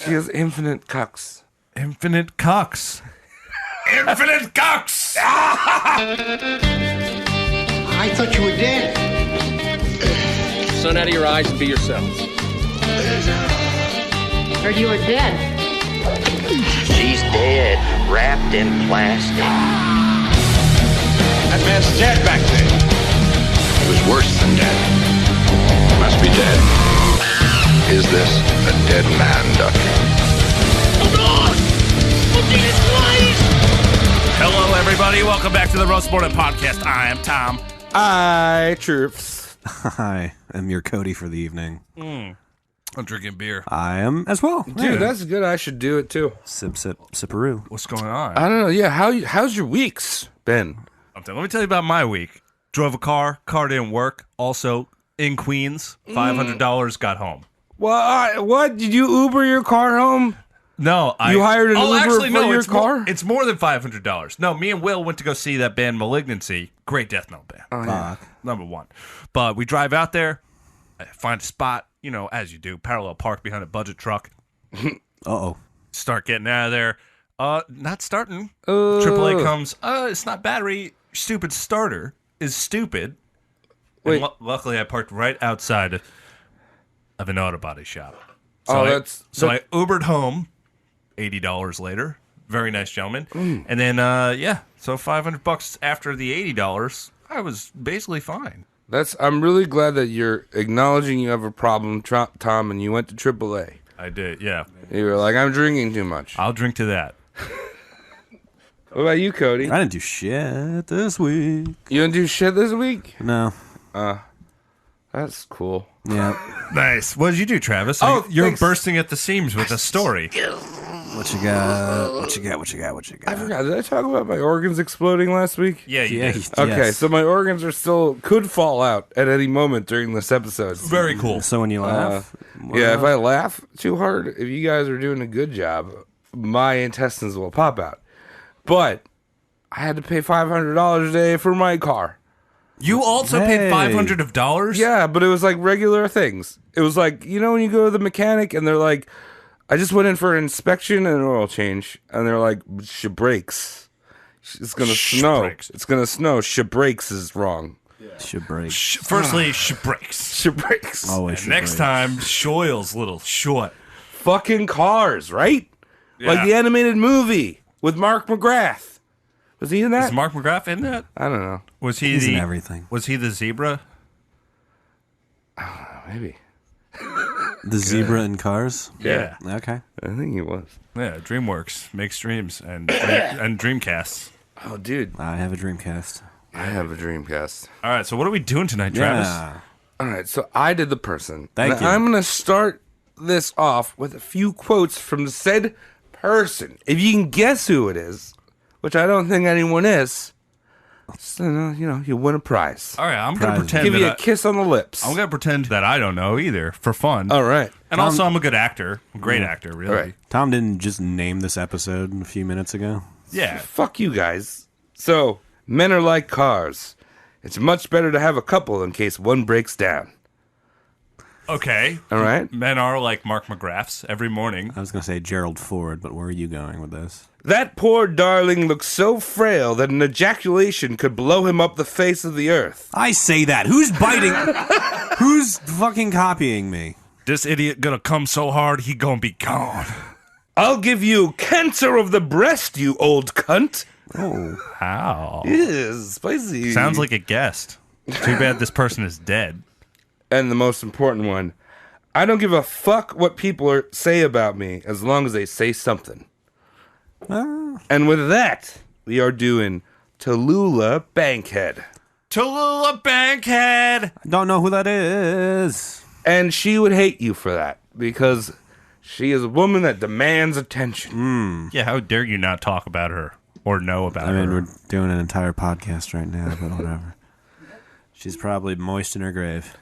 She has infinite cucks. Infinite cocks. Infinite cocks! I thought you were dead. Sun out of your eyes and be yourself. Heard you were dead. She's dead, wrapped in plastic. That man's dead back there. It was worse than dead. Must be dead. Is this a dead man, Duck? Hello, everybody. Welcome back to the Roast Morning Podcast. I am Tom. I Troops. I am your Cody for the evening. I'm drinking beer. I am as well. Dude, that's good. I should do it too. Sip, sip, sipperoo. What's going on? I don't know. Yeah, how's your weeks been? Let me tell you about my week. Drove a car didn't work. Also, in Queens, $500 got home. What? Did you Uber your car home? No, you hired an Uber for your car? It's more than $500. No, me and Will went to go see that band Malignancy. Great death metal band. Oh, yeah. Number one. But we drive out there, I find a spot, as you do, parallel park behind a budget truck. Uh-oh. Start getting out of there. Not starting. AAA comes. It's not battery. Stupid starter is stupid. Wait. And luckily, I parked right outside of an auto body shop. I Ubered home. $80 later. Very nice gentleman. And then, so $500 after the $80, I was basically fine. I'm really glad that you're acknowledging you have a problem, Tom, and you went to AAA. I did, yeah. You were like, I'm drinking too much. I'll drink to that. What about you, Cody? I didn't do shit this week. You didn't do shit this week? No. That's cool. Yeah. Nice. What did you do, Travis? You're thanks. bursting at the seams with a story. What you got? What you got? I forgot. Did I talk about my organs exploding last week? Yeah, you did. Okay, yes. so my organs could fall out at any moment during this episode. Very cool. So when you laugh? Yeah, if I laugh too hard, if you guys are doing a good job, my intestines will pop out. But I had to pay $500 a day for my car. You also paid $500? Yeah, but it was like regular things. It was like, when you go to the mechanic and they're like, I just went in for an inspection and an oil change, and they're like, she brakes. It's going to snow. It's going to snow. She brakes is wrong. Should break. Firstly, she breaks. She brakes. Always. Next time, Shoyle's little short. Fucking cars, right? Yeah. Like the animated movie with Mark McGrath. Was he in that? Is Mark McGrath in that? I don't know. Was he He's in everything. Was he the zebra? Maybe. The zebra in Cars? Yeah. Okay. I think he was. Yeah, DreamWorks makes dreams and Dreamcasts. Oh, dude. I have a Dreamcast. I have a Dreamcast. All right, so what are we doing tonight, Travis? Yeah. All right, so I did the person. Thank you. I'm going to start this off with a few quotes from the said person. If you can guess who it is, which I don't think anyone is, so, you win a prize. All right, I'm going to pretend Give you that a kiss on the lips. I'm going to pretend that I don't know either for fun. All right. And also, I'm a good actor. A great actor, really. All right. Tom didn't just name this episode a few minutes ago. Yeah. Fuck you guys. So, men are like cars. It's much better to have a couple in case one breaks down. Okay. All right. Men are like Mark McGraths every morning. I was going to say Gerald Ford, but where are you going with this? That poor darling looks so frail that an ejaculation could blow him up the face of the earth. I say that. Who's biting? Who's fucking copying me? This idiot gonna come so hard, he gonna be gone. I'll give you cancer of the breast, you old cunt. Oh. How? Yes, spicy. Sounds like a guest. Too bad this person is dead. And the most important one, I don't give a fuck what people say about me as long as they say something. And with that, we are doing Tallulah Bankhead. Tallulah Bankhead! I don't know who that is. And she would hate you for that, because she is a woman that demands attention. Yeah, how dare you not talk about her or know about I mean, her? we're doing an entire podcast right now, but whatever. She's probably moist in her grave.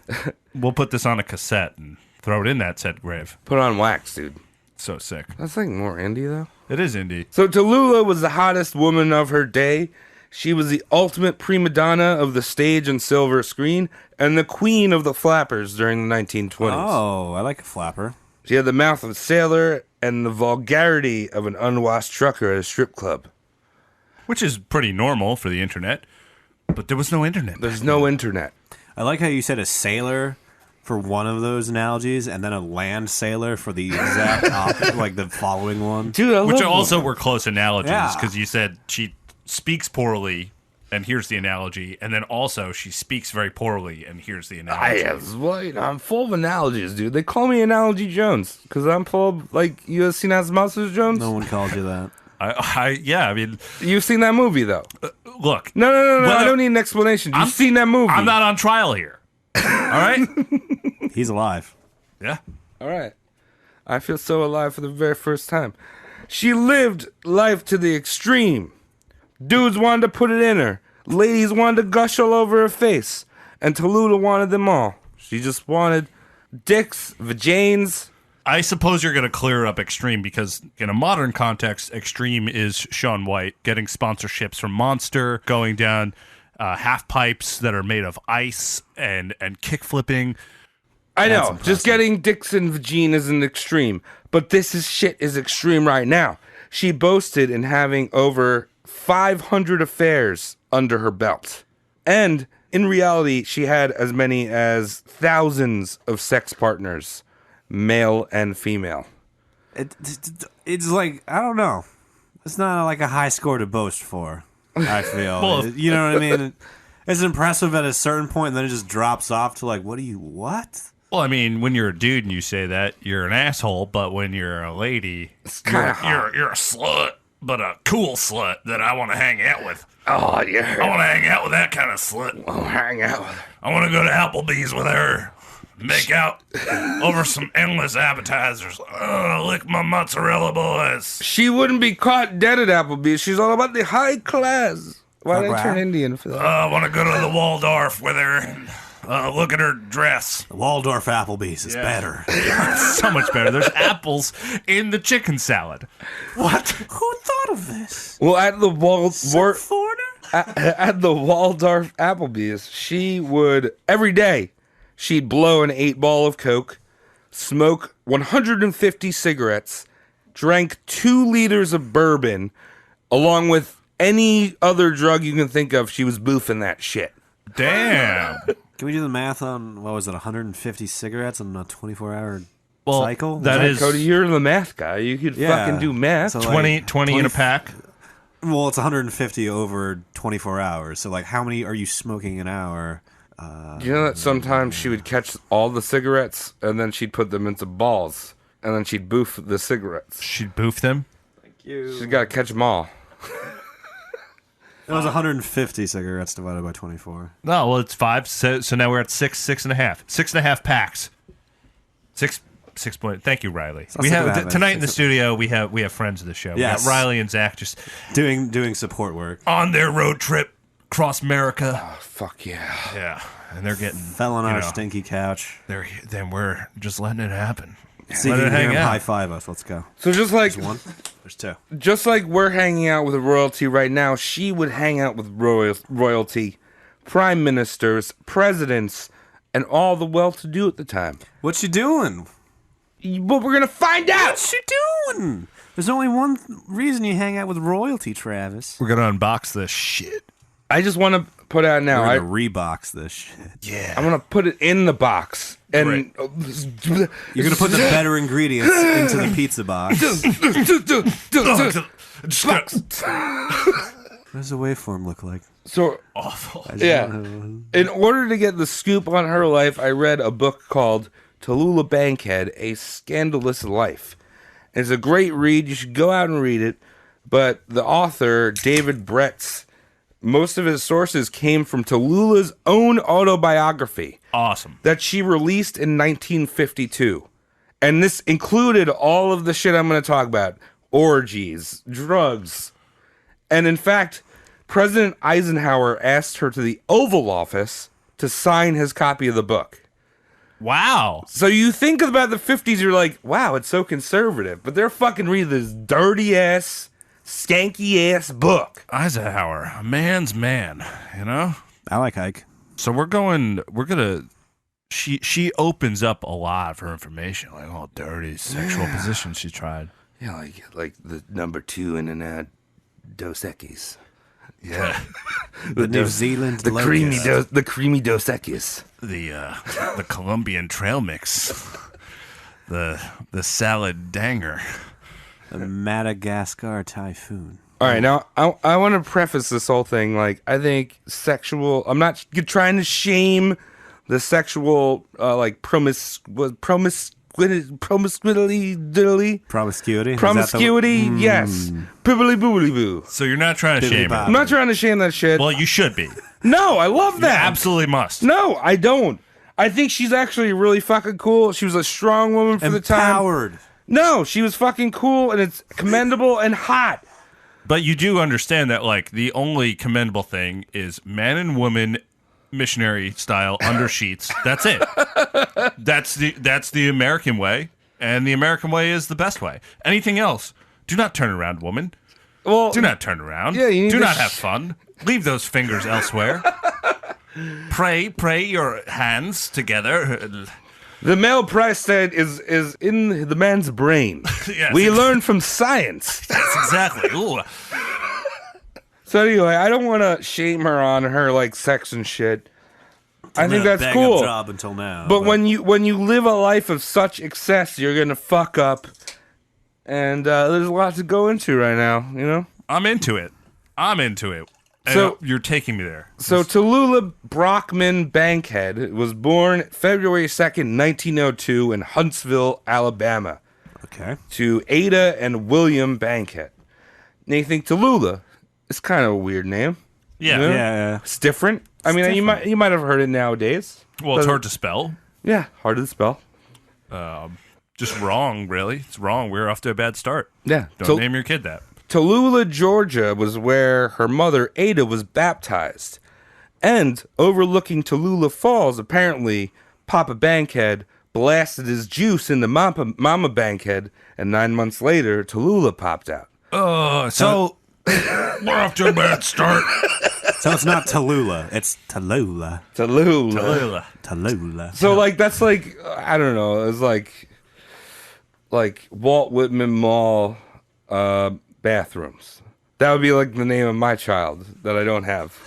We'll put this on a cassette and throw it in that said grave. Put on wax, dude. So sick. That's like more indie, though. It is indie. So Tallulah was the hottest woman of her day. She was the ultimate prima donna of the stage and silver screen, and the queen of the flappers during the 1920s. Oh, I like a flapper. She had the mouth of a sailor and the vulgarity of an unwashed trucker at a strip club. Which is pretty normal for the internet, but there was no internet. There's no internet. I like how you said a sailor for one of those analogies, and then a land sailor for the exact opposite, like the following one. Dude, Which also were close analogies, Yeah. because you said she speaks poorly, and here's the analogy, and then also she speaks very poorly, and here's the analogy. I'm full of analogies, dude. They call me Analogy Jones because I'm full of, like, you have seen as Monsters Jones? No one called you that. I mean, You've seen that movie, though. look. No. Whether- I don't need an explanation. You've seen that movie. I'm not on trial here. All right? He's alive. Yeah. All right. I feel so alive for the very first time. She lived life to the extreme. Dudes wanted to put it in her. Ladies wanted to gush all over her face. And Tallulah wanted them all. She just wanted dicks, vajanes. I suppose you're going to clear up Extreme because in a modern context, Extreme is Shaun White getting sponsorships from Monster, going down half pipes that are made of ice and kick flipping. I That's know, impressive. just getting dicks and vagine isn't extreme. But shit is extreme right now. She boasted in having over 500 affairs under her belt. And in reality, she had as many as thousands of sex partners, male and female. It's like, I don't know. It's not like a high score to boast for, I feel. Well, You know what I mean? It's impressive at a certain point, and then it just drops off to like, what? Well, I mean, when you're a dude and you say that, you're an asshole. But when you're a lady, you're a slut, but a cool slut that I want to hang out with. Oh, yeah. I want to hang out with that kind of slut. I'll hang out with her. I want to go to Applebee's with her. Make out over some endless appetizers. Lick my mozzarella, boys. She wouldn't be caught dead at Applebee's. She's all about the high class. Why did I Right. turn Indian for that? I want to go to the Waldorf with her. Look at her dress. The Waldorf Applebee's is better. So much better. There's apples in the chicken salad. What? Who thought of this? Well, at the Foreigner? at the Waldorf Applebee's, she would every day she'd blow an 8-ball of Coke, smoke 150 cigarettes, drank 2 liters of bourbon, along with any other drug you can think of. She was boofing that shit. Damn. Can we do the math on, 150 cigarettes in a 24-hour Well, cycle? that is Cody, you're the math guy. You could Yeah. fucking do math. So, like, 20 in a pack. Well, it's 150 over 24 hours. So, like, how many are you smoking an hour? You know that sometimes she would catch all the cigarettes and then she'd put them into balls and then she'd boof the cigarettes. She'd boof them. She's got to catch them all. It was 150 cigarettes divided by 24. No, well, it's 5. So now we're at 6.5. 6.5 packs. 6 point. Thank you, Riley. We have 6.5. tonight in the studio. We have friends of the show. Yes. We got Riley and Zach just Doing support work. on their road trip across America. Fuck yeah. Yeah, and they're getting Fell on you our know, stinky couch. Then we're just letting it happen. See if Let you it can hear hang him out. high five us. Let's go. So just like One. There's 2. just like we're hanging out with royalty right now, she would hang out with royalty, prime ministers, presidents, and all the well-to-do at the time. What's she doing? But we're gonna find out. What's she doing? There's only one reason you hang out with royalty, Travis. We're gonna unbox this shit. I just want to put out now. We're gonna rebox this shit. Yeah. I'm gonna put it in the box, and Right. You're gonna put the better ingredients into the pizza box. What does the waveform look like? So Awful. yeah. In order to get the scoop on her life, I read a book called Tallulah Bankhead, A Scandalous Life. It's a great read. You should go out and read it. But the author, David Bretz, most of his sources came from Tallulah's own autobiography Awesome. that she released in 1952. And this included all of the shit I'm going to talk about. Orgies, drugs. And in fact, President Eisenhower asked her to the Oval Office to sign his copy of the book. Wow. So you think about the 50s, you're like, wow, it's so conservative. But they're fucking reading this dirty-ass, skanky-ass book. Eisenhower, a man's man, you know? I like Ike. So we're gonna she opens up a lot of her information, like all dirty sexual positions she tried. Yeah, like the number 2 in an Dos Equis. Yeah, The New Zealand The creamy Dos Equis. the Colombian trail mix, the salad danger. The Madagascar typhoon. All right, now I want to preface this whole thing. Like, I think I'm not trying to shame the sexual, like promiscuity. Yes, pibbly boobly boo. So you're not trying to shame her. I'm not trying to shame that shit. Well, you should be. No, I love You that. absolutely must. No, I don't. I think she's actually really fucking cool. She was a strong woman for the time. Empowered. No, she was fucking cool, and it's commendable and hot. But you do understand that, like, the only commendable thing is man and woman missionary style under sheets. That's it. That's the American way, and the American way is the best way. Anything else, do not turn around, woman. Well, Do not turn around. Yeah, you need do to not have fun. Leave those fingers elsewhere. Pray your hands together. the male prostate is in the man's brain. Yes. We learn from science. That's exactly. Ooh. So anyway, I don't want to shame her on her like sex and shit. I think that's Bang-up cool. job until now. But when you live a life of such excess, you're gonna fuck up, and there's a lot to go into right now. You know. I'm into it. And So- you're taking me there. So Tallulah Brockman Bankhead was born February 2nd, 1902 in Huntsville, Alabama, Okay. to Ada and William Bankhead. Now you think Tallulah is kind of a weird name. Yeah. You know? Yeah. It's different. I mean, you might have heard it nowadays. Well, it's hard to spell. Yeah, hard to spell. Just wrong, really. It's wrong. We're off to a bad start. Yeah. Don't name your kid that. Tallulah, Georgia was where her mother, Ada, was baptized. And overlooking Tallulah Falls, apparently, Papa Bankhead blasted his juice into Mama Bankhead, and 9 months later, Tallulah popped out. So we're off to a bad start. So it's not Tallulah. It's Tallulah. Tallulah. Tallulah. So, like, that's like, I don't know, it's like Walt Whitman Mall bathrooms. That would be like the name of my child that I don't have.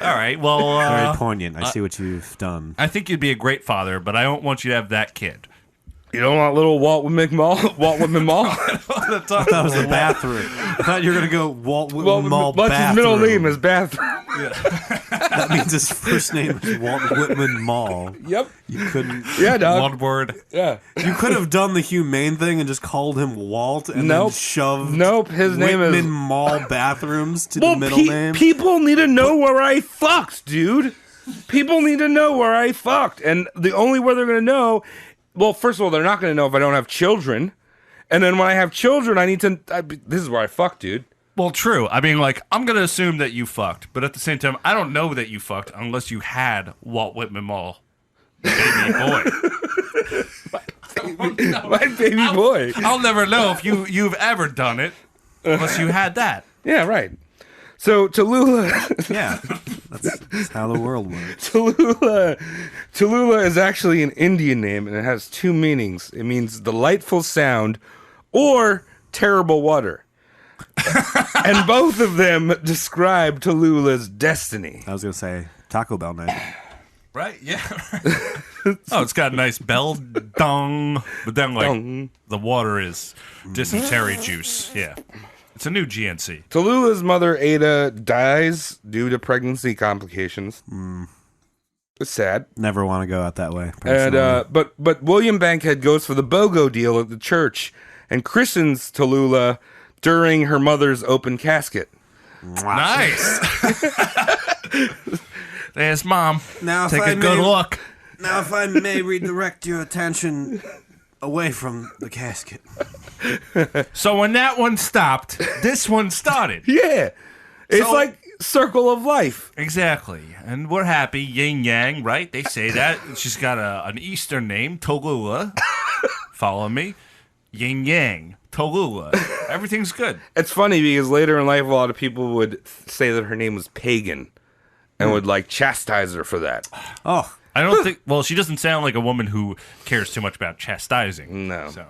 All right. Well, Very poignant. I see what you've done. I think you'd be a great father, but I don't want you to have that kid. You don't want little Walt Whitman Mall? Walt Whitman Mall? That was the bathroom. I thought you were going to go Walt Whitman Mall That's bathroom. his middle name is bathroom. That means his first name is Walt Whitman Mall. Yep. You couldn't. Yeah, dog. One word. Yeah. You could have done the humane thing and just called him Walt and Nope. then shoved Nope, his name is- Whitman Mall bathrooms to the middle name. People need to know where I fucked, dude. People need to know where I fucked. And the only way they're going to know, well, first of all, they're not going to know if I don't have children. And then when I have children, I need to, this is where I fucked, dude. Well, true. I mean, like, I'm going to assume that you fucked, but at the same time, I don't know that you fucked unless you had Walt Whitman Mall. Baby boy. My baby boy. I'll never know if you've ever done it unless you had that. Yeah, right. So Tallulah, Yeah, that's how the world works. Tallulah is actually an Indian name, and it has two meanings. It means delightful sound or terrible water. And both of them describe Tallulah's destiny. I was going to say Taco Bell night. Right? Yeah. Oh, it's got a nice bell dong, but then like Dong. the water is dysentery juice. Yeah. It's a new GNC. Tallulah's mother, Ada, dies due to pregnancy complications. It's sad. Never want to go out that way. And Personally. but William Bankhead goes for the BOGO deal at the church and christens Tallulah during her mother's open casket. Nice. There's Mom. Now, if Take I a good may- look. Now, if I may redirect your attention away from the casket. So when that one stopped, this one started. Yeah. It's So- like circle of life. Exactly. And we're happy. Yin Yang, right? They say that. She's got an Eastern name, Tallulah. Follow me. Yin Yang, Tallulah. Everything's good. It's funny because later in life, a lot of people would say that her name was pagan. and would like chastise her for that. Oh, I don't think. Well, she doesn't sound like a woman who cares too much about chastising. No. So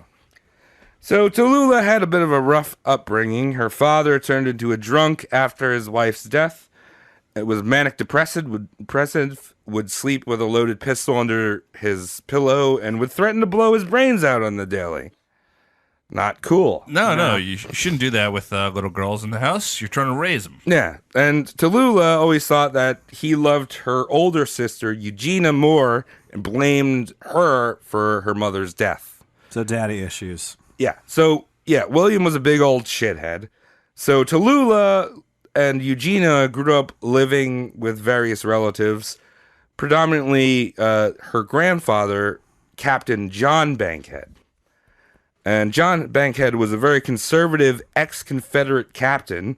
So Tallulah had a bit of a rough upbringing. Her father turned into a drunk after his wife's death. It was manic depressive, would sleep with a loaded pistol under his pillow, and would threaten to blow his brains out on the daily. Not cool. no, you shouldn't do that with little girls in the house. You're trying to raise them. Yeah, and Tallulah always thought that he loved her older sister, Eugenia, more, and blamed her for her mother's death. so daddy issues. William was a big old shithead. So Tallulah and Eugenia grew up living with various relatives, predominantly her grandfather, Captain John Bankhead. And John Bankhead was a very conservative ex-Confederate captain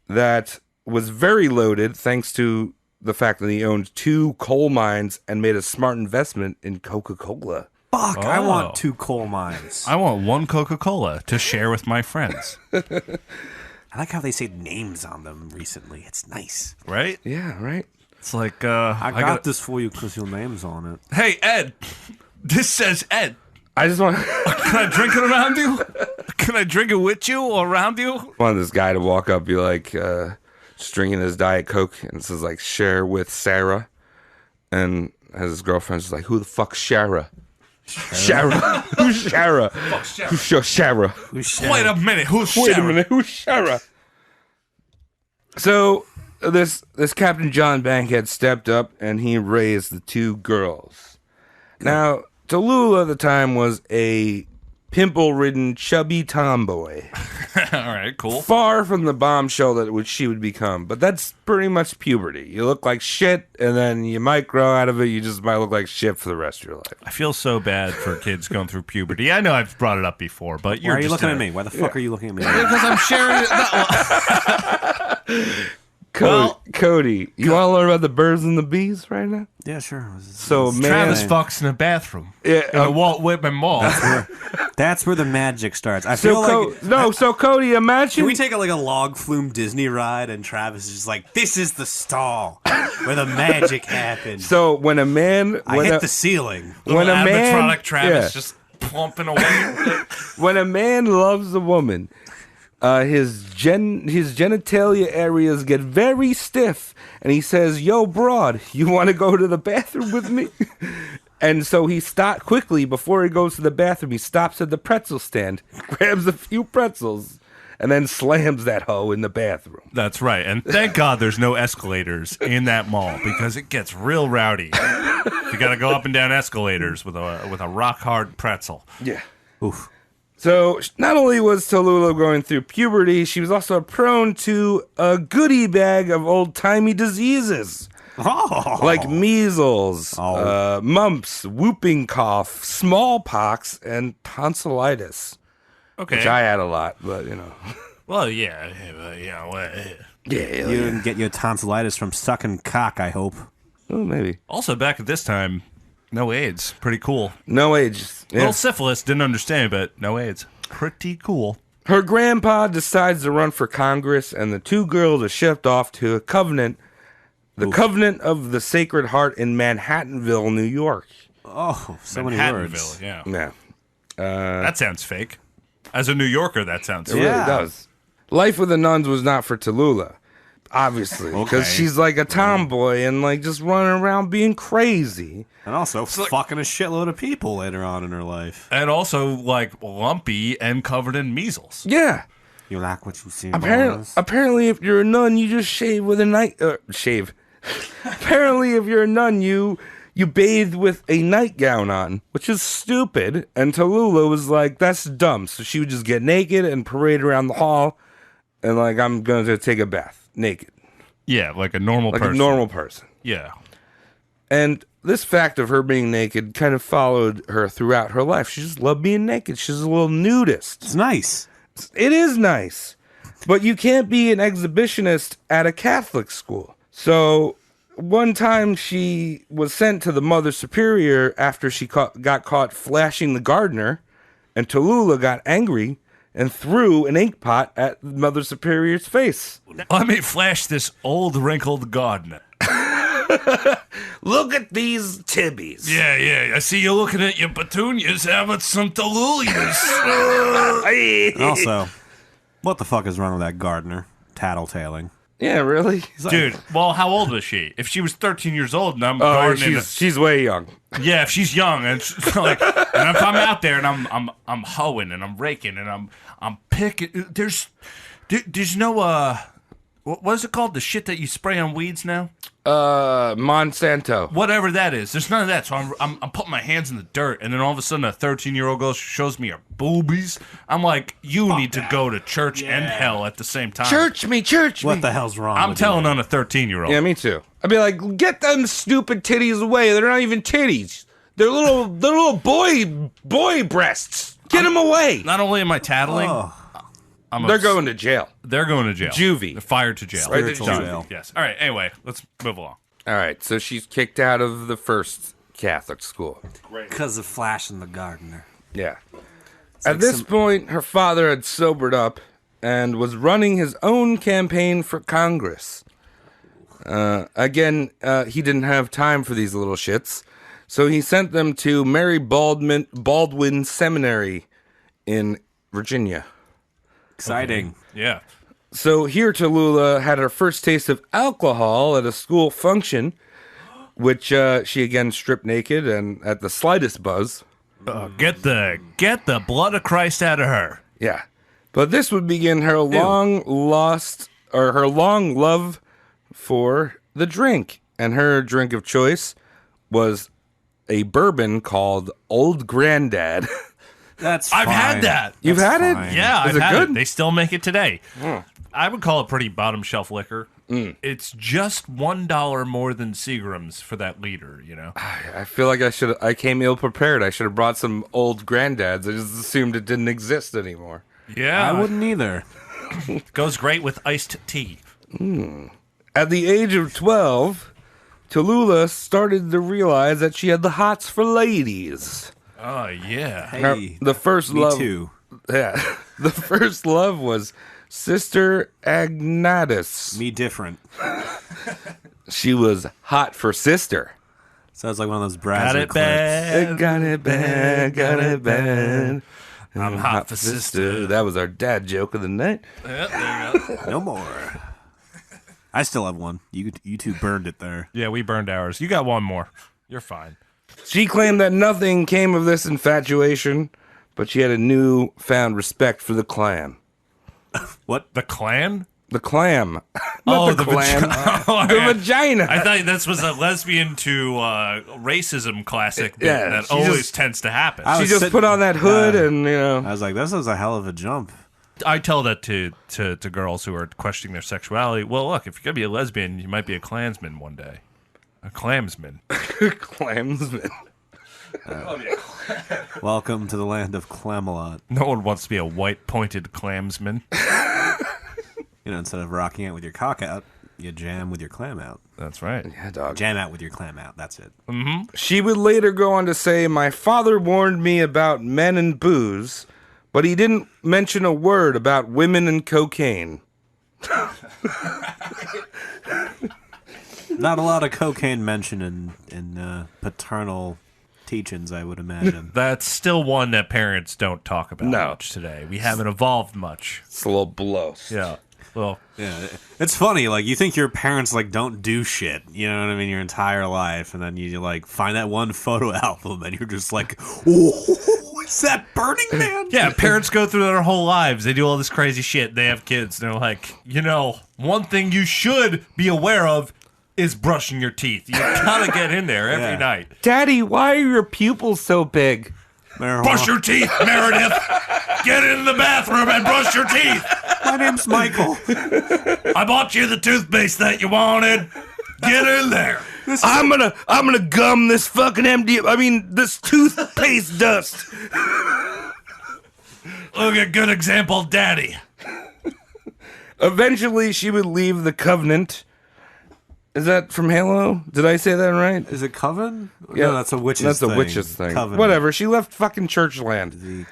that was very loaded thanks to the fact that he owned 2 coal mines and made a smart investment in Coca-Cola. Fuck, I want 2 coal mines. I want 1 Coca-Cola to share with my friends. I like how they say names on them recently. It's nice. Right? Yeah, right? It's like, I got this for you because your name's on it. Hey, Ed. This says Ed. I just want Can I drink it around you? Can I drink it with you or around you? wanted this guy to walk up, be like, just drinking his Diet Coke, and it says, like, share with Sarah. And his girlfriend's like, who the fuck's Shara? Shara? Who's Shara? Fuck Shara. Who's Shara? Wait a minute. Who's Wait a Sharon? minute, who's Shara? So this Captain John Bankhead stepped up and he raised the 2 girls. Now, Tallulah at the time was a pimple-ridden, chubby tomboy, All right, cool. far from the bombshell that which she would become. But that's pretty much puberty. You look like shit, and then you might grow out of it. You just might look like shit for the rest of your life. I feel so bad for kids going through puberty. I know I've brought it up before, but Why are you looking at me? Why the fuck are you looking at me? Because I'm sharing it. Cody, you want to learn about the birds and the bees right now? Yeah, sure. So, man, Travis fucks in a bathroom. Yeah, in a Walt Whitman mall. That's where the magic starts. I feel so Cody, imagine Can we take a log flume Disney ride and Travis is just like, this is the stall where the magic happens. So when a man, I hit the ceiling. when a man, animatronic Travis just plumping away. when a man loves a woman, his genitalia areas get very stiff, and he says, "Yo, broad, you want to go to the bathroom with me?" And so he stopped quickly before he goes to the bathroom. He stops at the pretzel stand, grabs a few pretzels, and then slams that hoe in the bathroom. That's right. And thank God there's no escalators in that mall because it gets real rowdy. You got to go up and down escalators with a rock hard pretzel. Yeah. Oof. So not only was Tallulah going through puberty, she was also prone to a goodie bag of old-timey diseases. Oh. Like measles, mumps, whooping cough, smallpox, and tonsillitis. Okay. Which I had a lot, but you know. Well, yeah. You didn't get your tonsillitis from sucking cock, I hope. Oh, maybe. Also, back at this time, no AIDS. Pretty cool. No age. Yeah. Little syphilis, didn't understand, but no AIDS. Pretty cool. Her grandpa decides to run for Congress, and the 2 girls are shipped off to a covenant. The Covenant of the Sacred Heart in Manhattanville, New York. Oh, so many words. Yeah. Yeah. That sounds fake. As a New Yorker, that sounds It fake. really does. Life with the nuns was not for Tallulah, obviously, because she's like a tomboy and like just running around being crazy. And also fucking a shitload of people later on in her life. And also, like, lumpy and covered in measles. Yeah. You like what you see, Apparently, if you're a nun, you just shave with a night shave. Apparently, if you're a nun, you bathe with a nightgown on, which is stupid. And Tallulah was like, "That's dumb." So she would just get naked and parade around the hall, and like, I'm going to take a bath naked, Yeah, like a normal like person. a normal person. Yeah. And this fact of her being naked kind of followed her throughout her life. She just loved being naked. She's a little nudist. It's nice. It is nice, but you can't be an exhibitionist at a Catholic school. So one time she was sent to the Mother Superior after she got caught flashing the gardener, and Tallulah got angry and threw an ink pot at Mother Superior's face. Let me flash this old wrinkled gardener. Look at these tibbies. Yeah. I see you looking at your petunias, having some Tallulahs. And also, what the fuck is wrong with that gardener tattletaling? Yeah, really? Dude, well, how old was she? If she was 13 years old and I'm Oh, gardening, she's way young. yeah, if she's young and she's like, and if I'm out there and I'm hoeing and I'm raking and I'm picking, there's no what is it called? The shit that you spray on weeds now? Monsanto. Whatever that is. There's none of that. So I'm putting my hands in the dirt, and then all of a sudden a 13-year-old girl shows me her boobies. I'm like, you need to go to church and hell at the same time. Church me. What the hell's wrong? I'm with telling you? on a 13-year-old. Yeah, me too. I'd be like, get them stupid titties away. They're not even titties. They're little boy breasts. Get them away. Not only am I tattling, They're going to jail. They're going to jail. Juvie. They're fired to jail. Right to Spiritual juvie. jail. Yes. All right. Anyway, let's move along. All right, so she's kicked out of the first Catholic school. Because of Flash and the gardener. Yeah. At this point, her father had sobered up and was running his own campaign for Congress. Again, he didn't have time for these little shits, so he sent them to Mary Baldwin Seminary in Virginia. Exciting. Yeah. So here Tallulah had her first taste of alcohol at a school function, which she again stripped naked and at the slightest buzz. Get the blood of Christ out of her. Yeah. But this would begin her long love for the drink. And her drink of choice was a bourbon called Old Granddad. That's I've fine. had that. You've had it? fine. Yeah, Is I've it had good? it. They still make it today. I would call it pretty bottom shelf liquor. It's just $1 more than Seagram's for that liter, you know? I feel like I came ill prepared. I should have brought some Old Granddads. I just assumed it didn't exist anymore. Yeah. I wouldn't either. Goes great with iced tea. At the age of 12, Tallulah started to realize that she had the hots for ladies. Oh, yeah. Hey, The first me love, too. yeah, the first love was Sister Agnatus. Me different. She was hot for sister. Sounds like one of those Got Brazzer it clips. bad. Got it bad, got it bad. I'm hot for sister. That was our dad joke of the night. Yeah, there you go. No more. I still have one. You two burned it there. Yeah, we burned ours. You got one more. You're fine. She claimed that nothing came of this infatuation, but she had a newfound respect for the clam. What? The Klan? The clam. Oh, Not the clam. The vagina. I thought this was a lesbian to racism classic Yeah, that she always just- tends to happen. I She was just sitting- put on that hood and, I was like, this is a hell of a jump. I tell that to girls who are questioning their sexuality. Well, look, if you're going to be a lesbian, you might be a Klansman one day. A Klamsman. Klamsman. Welcome to the land of Clamalot. No one wants to be a white pointed Klamsman. You know, instead of rocking out with your cock out, you jam with your clam out. That's right. Yeah, dog. Jam out with your clam out. That's it. She would later go on to say, "My father warned me about men and booze, but he didn't mention a word about women and cocaine." Not a lot of cocaine mentioned in paternal teachings, I would imagine. That's still one that parents don't talk about No. much today. We haven't evolved much. It's a little blows. Yeah. Well, Yeah, it's funny. Like, you think your parents like don't do shit, you know what I mean, your entire life, and then you like find that one photo album, and you're just like, "Oh, is that Burning Man?" yeah, parents go through their whole lives. They do all this crazy shit. They have kids. And they're like, one thing you should be aware of is brushing your teeth. You gotta get in there every Yeah. night. Daddy, why are your pupils so big? Marijuana. Brush your teeth, Meredith. Get in the bathroom and brush your teeth. My name's Michael. I bought you the toothpaste that you wanted. Get in there. I'm gonna gum this fucking this toothpaste dust. Look at good example, Daddy. Eventually, she would leave the Covenant. Is that from Halo? Did I say that right? Is it Coven? Yeah, No, that's a witch's That's thing. a witch's thing. Covenant. Whatever. She left fucking Churchland.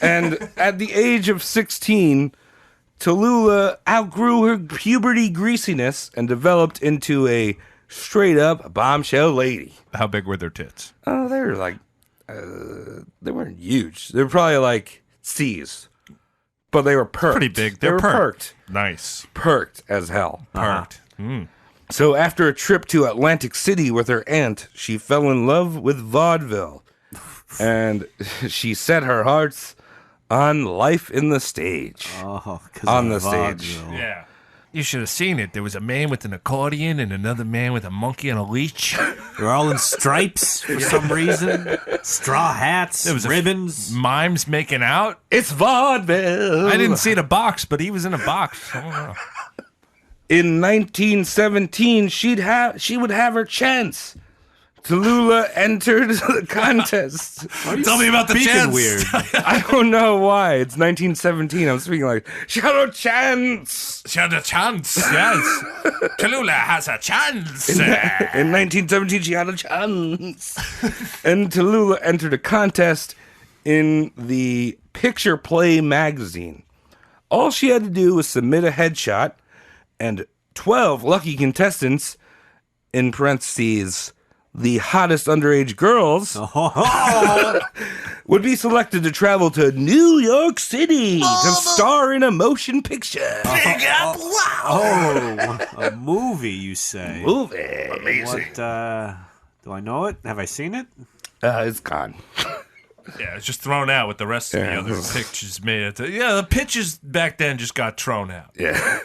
And at the age of 16, Tallulah outgrew her puberty greasiness and developed into a straight up bombshell lady. How big were their tits? Oh, they were like, they weren't huge. They were probably like C's, but they were perked. Pretty big. They were perked. Nice. Perked as hell. Perked. So after a trip to Atlantic City with her aunt, she fell in love with vaudeville. And she set her hearts on life in the stage. Oh, 'cause On of the stage. vaudeville. Yeah. You should have seen it. There was a man with an accordion and another man with a monkey on a leash. They're all in stripes for some reason. Straw hats, There was ribbons. Mimes making out. It's vaudeville. I didn't see the box, but he was in a box. I don't know. In 1917, she would have her chance. Tallulah entered the contest. Tell me about the Speaking chance. weird. I don't know why. It's 1917. I'm speaking like, she had a chance. She had a chance, yes. Tallulah has a chance. In 1917, she had a chance. And Tallulah entered a contest in the Picture Play magazine. All she had to do was submit a headshot, and 12 lucky contestants, in parentheses, the hottest underage girls, would be selected to travel to New York City to star in a motion picture. A movie, you say? Movie. What, do I know it? Have I seen it? It's gone. Yeah, it's just thrown out with the rest of the Yeah. other pictures made. The pictures back then just got thrown out. Yeah.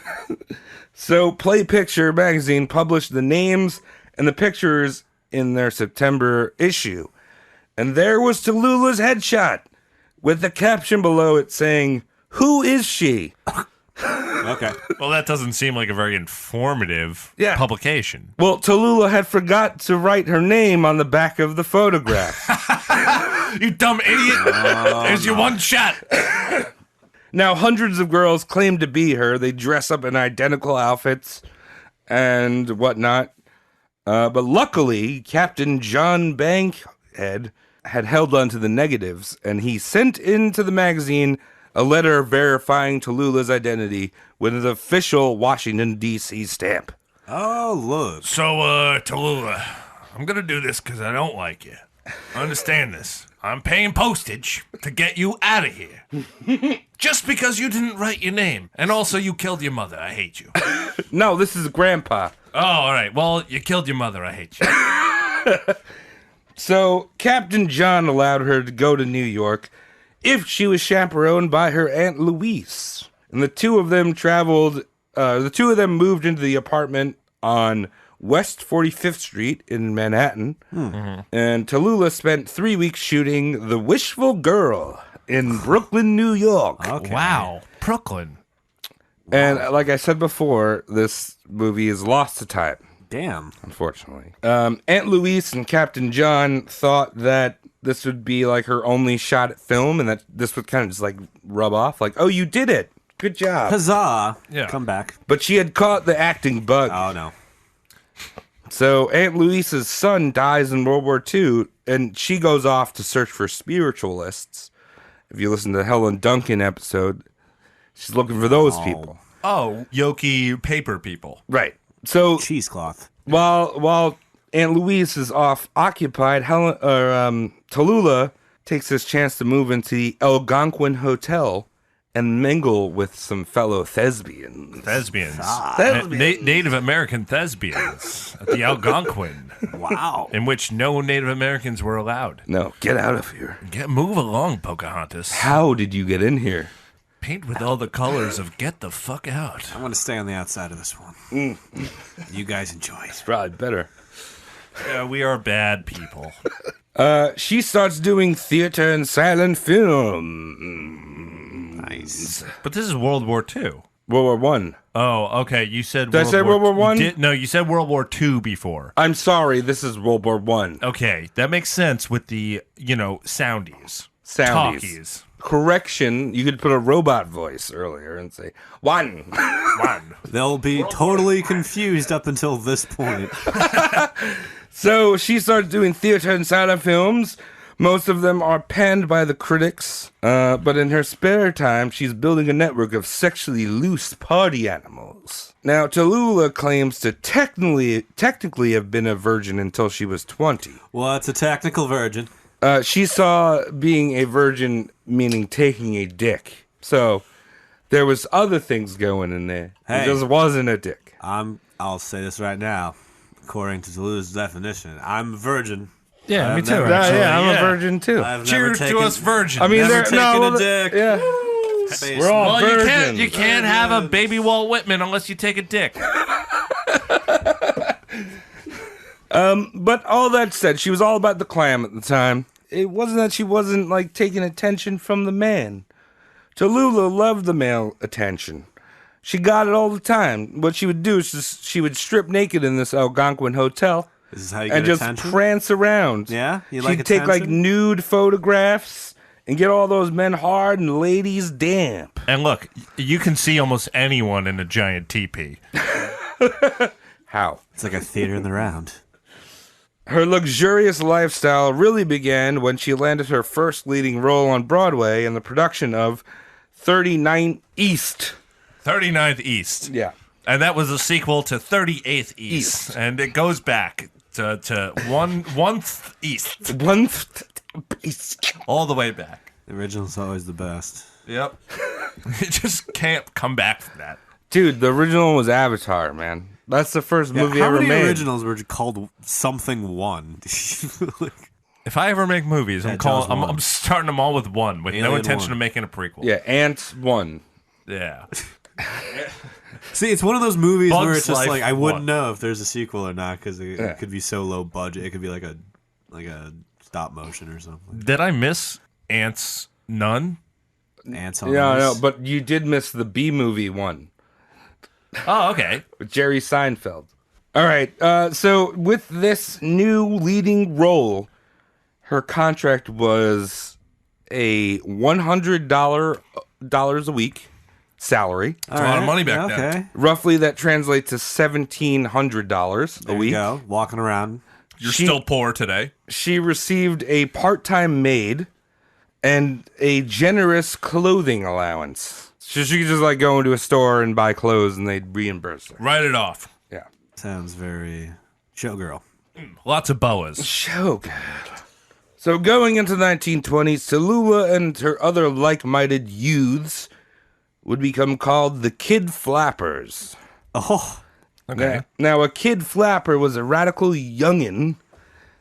So Play Picture magazine published the names and the pictures in their September issue. And there was Tallulah's headshot with the caption below it saying, "Who is she?" Okay. Well, that doesn't seem like a very informative Yeah. publication. Well, Tallulah had forgot to write her name on the back of the photograph. You dumb idiot. There's your one shot. Now, hundreds of girls claim to be her. They dress up in identical outfits and whatnot. But luckily, Captain John Bankhead had held on to the negatives, and he sent into the magazine a letter verifying Tallulah's identity with an official Washington, D.C. stamp. Oh, look. So, Tallulah, I'm going to do this because I don't like you. Understand this. I'm paying postage to get you out of here. Just because you didn't write your name. And also, you killed your mother. I hate you. No, this is Grandpa. Oh, all right. Well, you killed your mother. I hate you. So, Captain John allowed her to go to New York if she was chaperoned by her Aunt Louise. And the two of them moved into the apartment on West 45th Street in Manhattan. And Tallulah spent 3 weeks shooting The Wishful Girl in Brooklyn, New York. Okay. Wow. Brooklyn. And like I said before, this movie is lost to time, Damn. unfortunately. Aunt Louise and Captain John thought that this would be like her only shot at film, and that this would kind of just like rub off, like, oh, you did it. Good job. Huzzah. Yeah. Come back. But she had caught the acting bug. Oh, no. So Aunt Louise's son dies in World War II, and she goes off to search for spiritualists. If you listen to the Helen Duncan episode, she's looking for those people. Oh, Yoki paper people. Right. So Cheesecloth. while Aunt Louise is off occupied, Tallulah takes this chance to move into the Algonquin Hotel and mingle with some fellow thespians. Thespians. Thespians. Native American thespians at the Algonquin, Wow. in which no Native Americans were allowed. No, get out of here. Move along, Pocahontas. How did you get in here? Paint with all the colors of get the fuck out. I want to stay on the outside of this one. You guys enjoy. Probably better. Yeah, we are bad people. She starts doing theater and silent film. Nice. But this is World War II. World War One. Oh, okay. You said Did I say World War One? No, you said World War II before. I'm sorry, this is World War One. Okay, that makes sense with the, soundies. Soundies. Talkies. Correction, you could put a robot voice earlier and say, one. One. They'll be totally confused up until this point. So she starts doing theater and silent films, Most of them are panned by the critics, but in her spare time, she's building a network of sexually loose party animals. Now, Tallulah claims to technically have been a virgin until she was 20. What's a technical virgin? She saw being a virgin meaning taking a dick. So there was other things going in there. Hey. It just wasn't a dick. I'll say this right now. According to Tallulah's definition, I'm a virgin. Yeah, me too. I'm a virgin too. I've Cheers never to taken, us virgins. I mean, never taken no, a dick. Yeah. Space. We're all well, virgins. you can't have a baby Walt Whitman unless you take a dick. But all that said, she was all about the clam at the time. It wasn't that she wasn't, like, taking attention from the man. Tallulah loved the male attention. She got it all the time. What she would do is she would strip naked in this Algonquin hotel. This is how you and get just attention? prance around. Yeah? You She'd like take, like, attention? nude photographs and get all those men hard and ladies damp. And look, you can see almost anyone in a giant teepee. How? It's like a theater in the round. Her luxurious lifestyle really began when she landed her first leading role on Broadway in the production of 39 East. 39th East. Yeah. And that was a sequel to 38th East. And it goes back to one East. East. All the way back. The original's always the best. Yep. You just can't come back from that. Dude, the original was Avatar, man. That's the first movie how ever many made. originals were called something one? If I ever make movies, I'm Jaws 1. I'm starting them all with one, with no Alien intention 1. of making a prequel. Yeah, Ants 1. Yeah. See, it's one of those movies Bugs where it's just Life like I wouldn't 1. know if there's a sequel or not because it Yeah. could be so low budget. It could be like a stop motion or something. Did I miss Ants None? Ants on Yeah, Ice. no, but you did miss the B movie one Oh, okay. with Jerry Seinfeld. All right, so with this new leading role, her contract was a $100 a week salary. That's a lot of money back then. Okay, Roughly, that translates to $1,700 a there week. you go. Walking around. You're She- still poor today. She received a part-time maid and a generous clothing allowance. So she could just like go into a store and buy clothes and they'd reimburse her. Write it off. Yeah. Sounds very showgirl. Lots of boas. So good. So going into the 1920s, Tallulah and her other like-minded youths would become called the Kid Flappers. Oh, Okay. Now, a Kid Flapper was a radical youngin'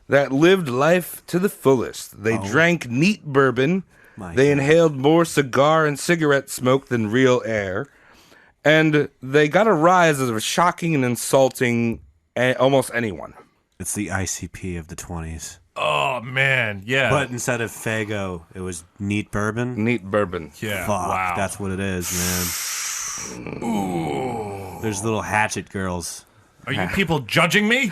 that lived life to the fullest. They drank neat bourbon. My They God. inhaled more cigar and cigarette smoke than real air. And they got a rise of shocking and insulting almost anyone. it's the ICP of the 20s. Oh, man. Yeah. But instead of Fago, it was neat bourbon. Neat bourbon. yeah. Fuck, Wow. that's what it is, man. Ooh. There's little hatchet girls. Are you people judging me?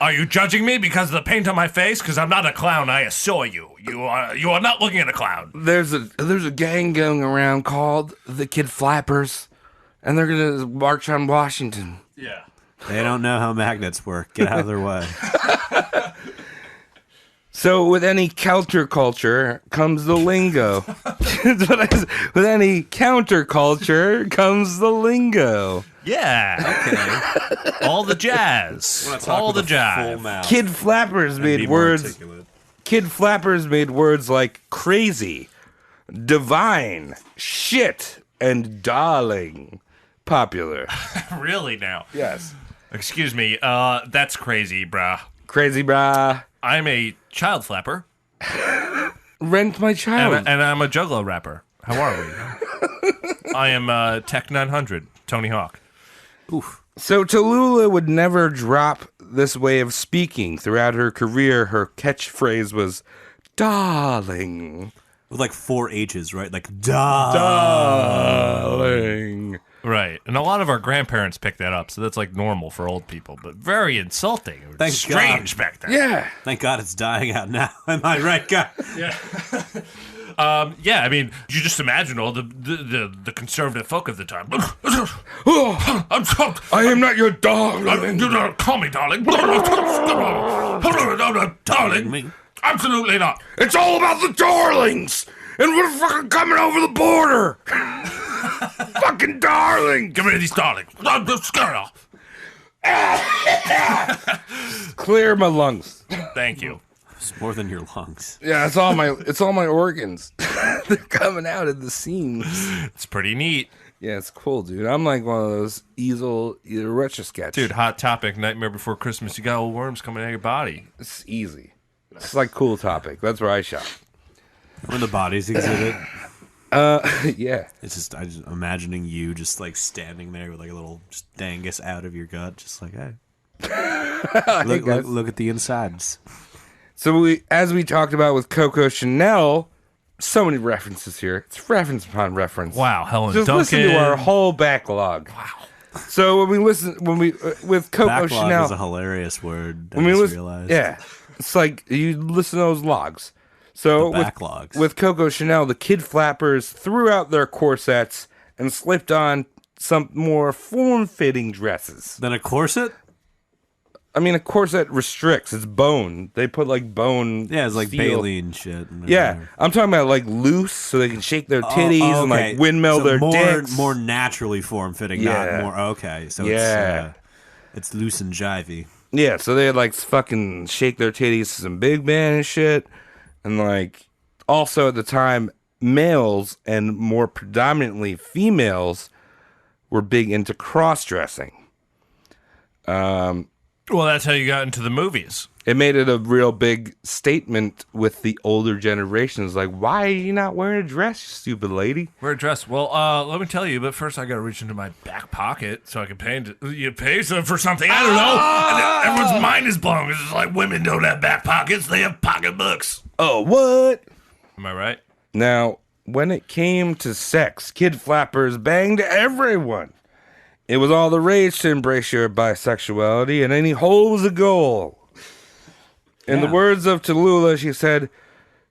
Are you judging me because of the paint on my face? Because I'm not a clown, I assure you. You are not looking at a clown. There's a gang going around called the Kid Flappers, and they're gonna march on Washington. Yeah. They don't know how magnets work. Get out of their way. So with any counterculture comes the lingo. That's what I said. With any counterculture comes the lingo. Yeah. All the jazz. All the jive. Kid Flappers made words. Kid Flappers made words like crazy, divine, shit, and darling popular. Really now? Yes. Excuse me. That's crazy, brah. Crazy brah. I'm a child flapper, Rent my child. and I'm a juggalo rapper. How are we? I am Tech 900, Tony Hawk. So Tallulah would never drop this way of speaking. Throughout her career, her catchphrase was, darling. With like 4 H's, right? Like, duh. Darling. Right. And a lot of our grandparents picked that up, so that's like normal for old people, but very insulting. Thank Strange God. back then. Yeah. Thank God it's dying out now. Am I right, guy? Yeah, I mean, you just imagine all the conservative folk of the time. Oh, I'm so, I am not your dog. do not call me darling. Darling. Me. Absolutely not. It's all about the darlings, and we're fucking coming over the border. Fucking darling. Give me these darlings. I'm just scared off. Clear my lungs. Thank you. It's more than your lungs. Yeah, it's all my organs. They're coming out of the seams. It's pretty neat. Yeah, it's cool, dude. I'm like one of those easel retro sketch. Dude, hot topic, Nightmare Before Christmas. You got old worms coming out of your body. It's easy. It's like cool topic. That's where I shop. When the bodies exhibit. Yeah. It's just, I just imagining you just like standing there with like a little just dangus out of your gut, just like, hey. Look at the insides. So as we talked about with Coco Chanel, so many references here. It's reference upon reference. Wow, Helen Just Duncan. listen to our whole backlog. Wow. So with Coco Backlog Chanel, is a hilarious word. I when we just listen, realized. yeah, it's like you listen to those logs. So The backlogs. with Coco Chanel, the kid flappers threw out their corsets and slipped on some more form-fitting dresses. Then a corset? I mean, a corset restricts. It's bone. They put like bone. Yeah, it's like steel. Bailey and shit. And Yeah, I'm talking about like loose, so they can shake their titties and okay. like windmill So their more, dicks. more naturally form fitting, Yeah. not more. Okay, so Yeah. it's loose and jivey. Yeah, so they like fucking shake their titties to some big band and shit, and like also at the time, males and more predominantly females were big into cross dressing. Well, that's how you got into the movies. It made it a real big statement with the older generations. Like, why are you not wearing a dress, you stupid lady? Wear a dress. Well, let me tell you, but first I got to reach into my back pocket so I can pay some for something. I don't know. And everyone's mind is blown. It's just like women don't have back pockets. They have pocketbooks. Oh, what? Am I right? Now, when it came to sex, kid flappers banged everyone. It was all the rage to embrace your bisexuality, and any hole was a goal. In the words of Tallulah, she said,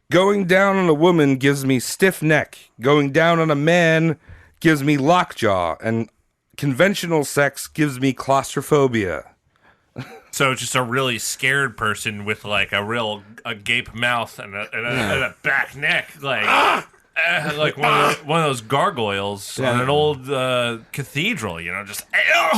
"Going down on a woman gives me stiff neck. Going down on a man gives me lockjaw. And conventional sex gives me claustrophobia." So it's just a really scared person with like a gape mouth and a back neck, like one of those gargoyles on an old cathedral, just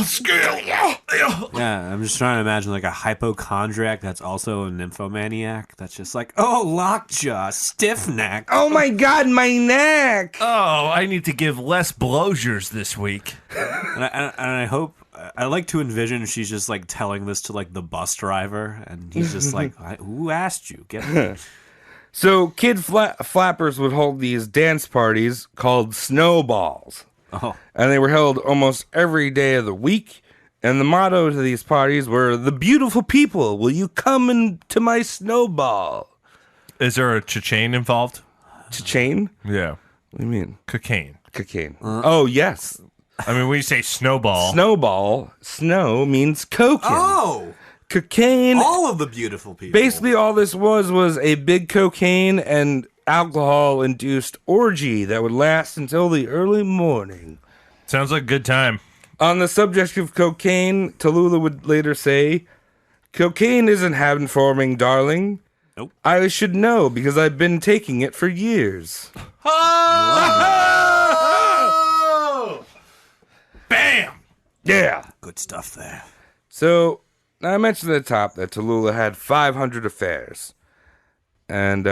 scared. Yeah, I'm just trying to imagine like a hypochondriac that's also a nymphomaniac. That's just like, oh, lockjaw, stiff neck. Oh my God, my neck! Oh, I need to give less blowjures this week. And I hope, I like to envision she's just like telling this to like the bus driver, and he's just like, who asked you? Get me. So kid flappers would hold these dance parties called snowballs. Oh. And they were held almost every day of the week. And the motto to these parties were, "The beautiful people, will you come into my snowball?" Is there a chain involved? Chain? Yeah. What do you mean? Cocaine. Cocaine. Oh, yes. I mean, when you say snowball. Snowball. Snow means cocaine. Oh! Cocaine. All of the beautiful people. Basically, all this was a big cocaine and alcohol-induced orgy that would last until the early morning. Sounds like a good time. On the subject of cocaine, Tallulah would later say, "Cocaine isn't habit-forming, darling. Nope. I should know because I've been taking it for years." Bam! Yeah. Good stuff there. So, I mentioned at the top that Tallulah had 500 affairs. And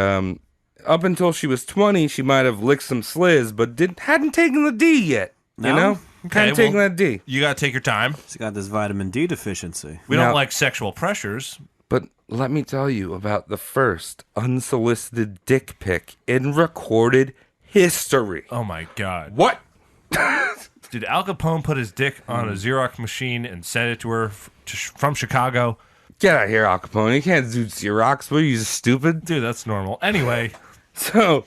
up until she was 20, she might have licked some sliz, but hadn't taken the D yet. You No? know? Hadn't taken that D. You got to take your time. She's got this vitamin D deficiency. We Now- don't like sexual pressures. But let me tell you about the first unsolicited dick pic in recorded history. Oh, my God. What? Did Al Capone put his dick on a Xerox machine and send it to her from Chicago? Get out of here, Al Capone. You can't do Xerox. What are you, stupid? Dude, that's normal. Anyway. So,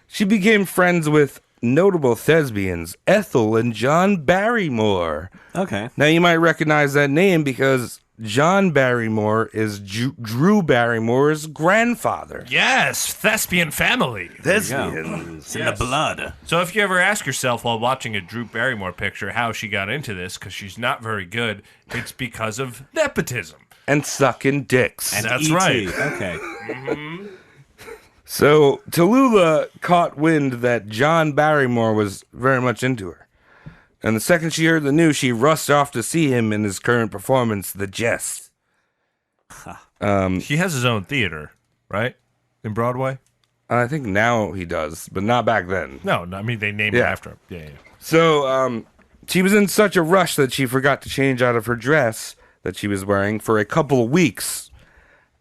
she became friends with notable thespians Ethel and John Barrymore. Okay. Now, you might recognize that name because John Barrymore is Drew Barrymore's grandfather. Yes, thespian family. Thespians. It's in the blood. So if you ever ask yourself while watching a Drew Barrymore picture how she got into this, because she's not very good, it's because of nepotism. and sucking dicks. And That's E.T. right. Okay. So Tallulah caught wind that John Barrymore was very much into her. And the second she heard the news, she rushed off to see him in his current performance, The Jest. He has his own theater, right? In Broadway? I think now he does, but not back then. No, I mean, they named it Yeah. after him. Yeah. So she was in such a rush that she forgot to change out of her dress that she was wearing for a couple of weeks.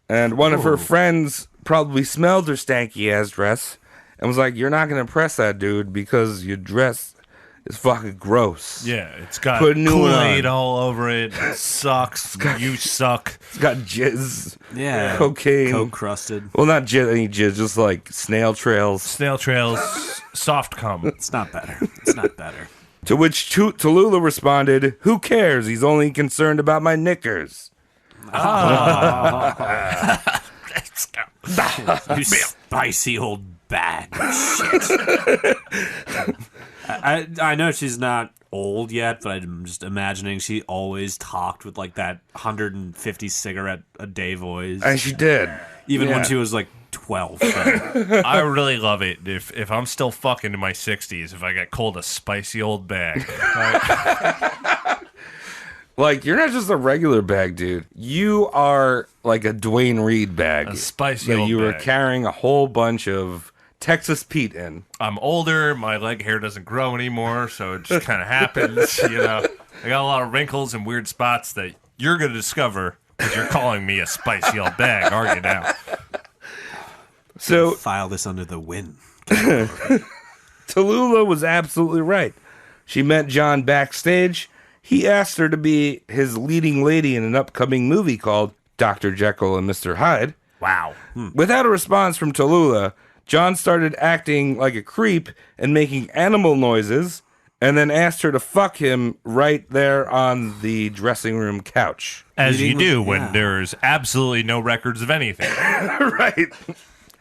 And one of her friends probably smelled her stanky-ass dress and was like, "You're not going to impress that dude because your dress is fucking gross. Yeah, it's got Put a new one Kool-Aid on. all over it. It sucks. You suck. It's got jizz, Yeah. cocaine. Coke crusted. Well, not any jizz, just like snail trails." Snail trails, soft cum. It's not better. It's not better. To which Tallulah responded, "Who cares? He's only concerned about my knickers." Let's go. You spicy old bag of shit. I know she's not old yet, but I'm just imagining she always talked with like that 150 cigarette a day voice, And she did. even yeah. when she was like 12. I really love it if I'm still fucking in my 60s, if I get cold a spicy old bag. Like, you're not just a regular bag, dude. You are like a Dwayne Reed bag. A spicy that old you were bag. carrying a whole bunch of Texas Pete in. I'm older, my leg hair doesn't grow anymore, so it just kind of happens, you know. I got a lot of wrinkles and weird spots that you're going to discover because you're calling me a spicy old bag, aren't you now? So File this under the wind. Tallulah was absolutely right. She met John backstage. He asked her to be his leading lady in an upcoming movie called Dr. Jekyll and Mr. Hyde. Wow. Without a response from Tallulah, John started acting like a creep and making animal noises, and then asked her to fuck him right there on the dressing room couch. As you do Yeah. when there's absolutely no records of anything. Right.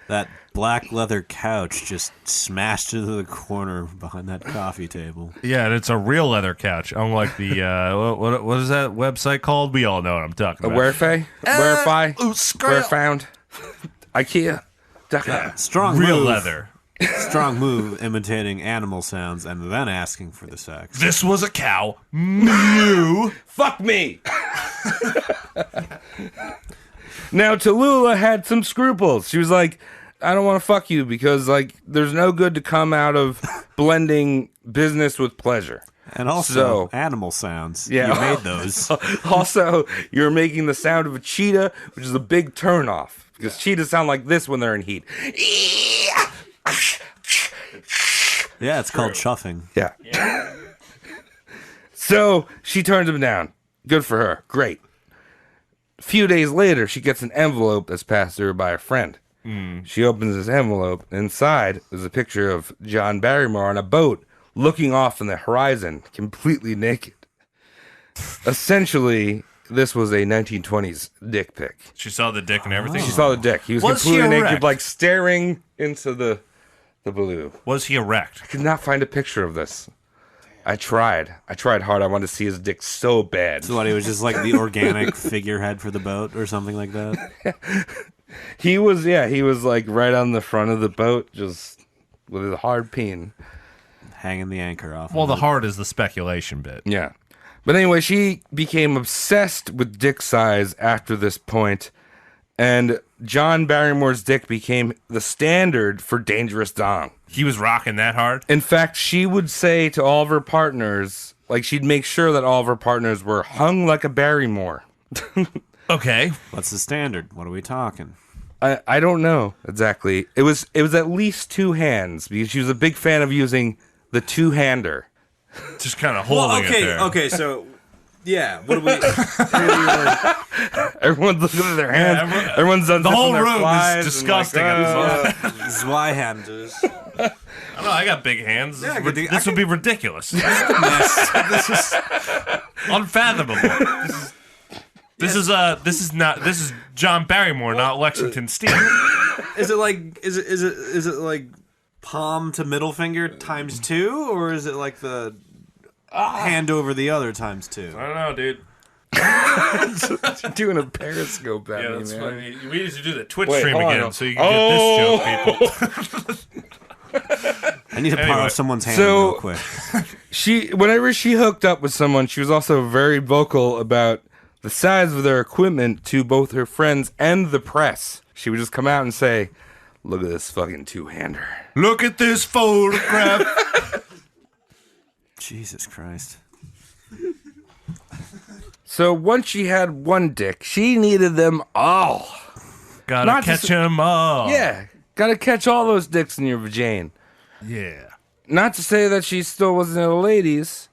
That black leather couch just smashed into the corner behind that coffee table. Yeah, and it's a real leather couch, unlike the, what is that website called? We all know what I'm talking about. Wherefy? Where found? IKEA. Strong Real move. leather. Strong move imitating animal sounds and then asking for the sex. This was a cow. Mew. Fuck me. Now, Tallulah had some scruples. She was like, "I don't want to fuck you because, like, there's no good to come out of blending business with pleasure." And also So- animal sounds. Yeah. You made those. Also, you're making the sound of a cheetah, which is a big turnoff because cheetahs sound like this when they're in heat. Yeah, it's called chuffing. Yeah. So she turns him down. Good for her. Great. A few days later, she gets an envelope that's passed to her by a friend. She opens this envelope. Inside is a picture of John Barrymore on a boat looking off in the horizon, completely naked. Essentially, this was a 1920s dick pic. She saw the dick and everything. She saw the dick. He was Was he completely erect? naked, like staring into the blue. Was he erect? Could not find a picture of this. I tried hard. I wanted to see his dick so bad. So what, he was just like the organic figurehead for the boat or something like that? He was like right on the front of the boat, just with his hard peen. Hanging the anchor off. Well, of the it. heart is the speculation bit. Yeah. But anyway, she became obsessed with dick size after this point, and John Barrymore's dick became the standard for dangerous dong. He was rocking that hard? In fact, she would say to all of her partners, like she'd make sure that all of her partners were hung like a Barrymore. Okay. What's the standard? What are we talking? I don't know exactly. It was at least two hands because she was a big fan of using the two-hander. Just kind of holding it there. Okay, so yeah, what do we? Everyone's looking at their hands. Everyone's done The whole their room flies is and like, disgusting at this point. Zweihanders. I don't know. I got big hands. Yeah, This would be ridiculous. Yes. This is unfathomable. This is John Barrymore, not Lexington Steel. Is it like palm to middle finger times 2, or is it like the hand over the other times 2? I don't know, dude. Doing a periscope at me, that's man. funny. We need to do the Twitch Wait, stream hold on. again so you can get this joke, people. I need to borrow someone's hand So- real quick. Whenever she hooked up with someone, she was also very vocal about the size of their equipment to both her friends and the press. She would just come out and say, "Look at this fucking two-hander." Look at this photograph. Jesus Christ. So once she had one dick, she needed them all. Gotta Not catch to- him all. Yeah, gotta catch all those dicks in your vagina. Yeah. Not to say that she still wasn't into ladies,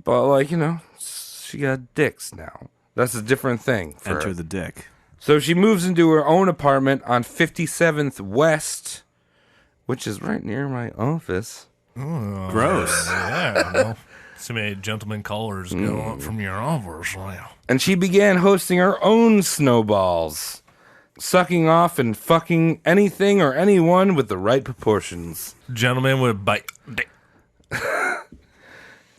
but like, she got dicks now. That's a different thing for Enter her. the dick. So she moves into her own apartment on 57th West, which is right near my office. Gross. Yeah. Well, so many gentlemen callers go up from your offers. Wow. And she began hosting her own snowballs, sucking off and fucking anything or anyone with the right proportions. Gentlemen would bite.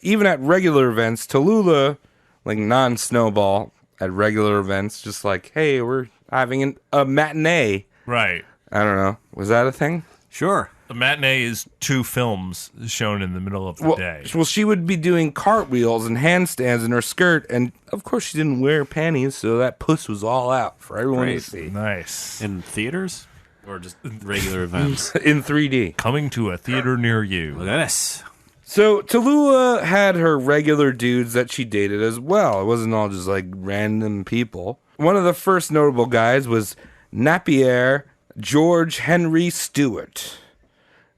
Even at regular events, Tallulah, like non-snowball at regular events, just like, hey, we're having a matinee. Right. I don't know. Was that a thing? Sure. A matinee is 2 films shown in the middle of the day. Well, she would be doing cartwheels and handstands in her skirt, and of course she didn't wear panties, so that puss was all out for everyone Great. to see. Nice. In theaters? Or just regular events? In 3D. Coming to a theater near you. Look at this. So Tallulah had her regular dudes that she dated as well. It wasn't all just like random people. One of the first notable guys was Napier George Henry Stewart,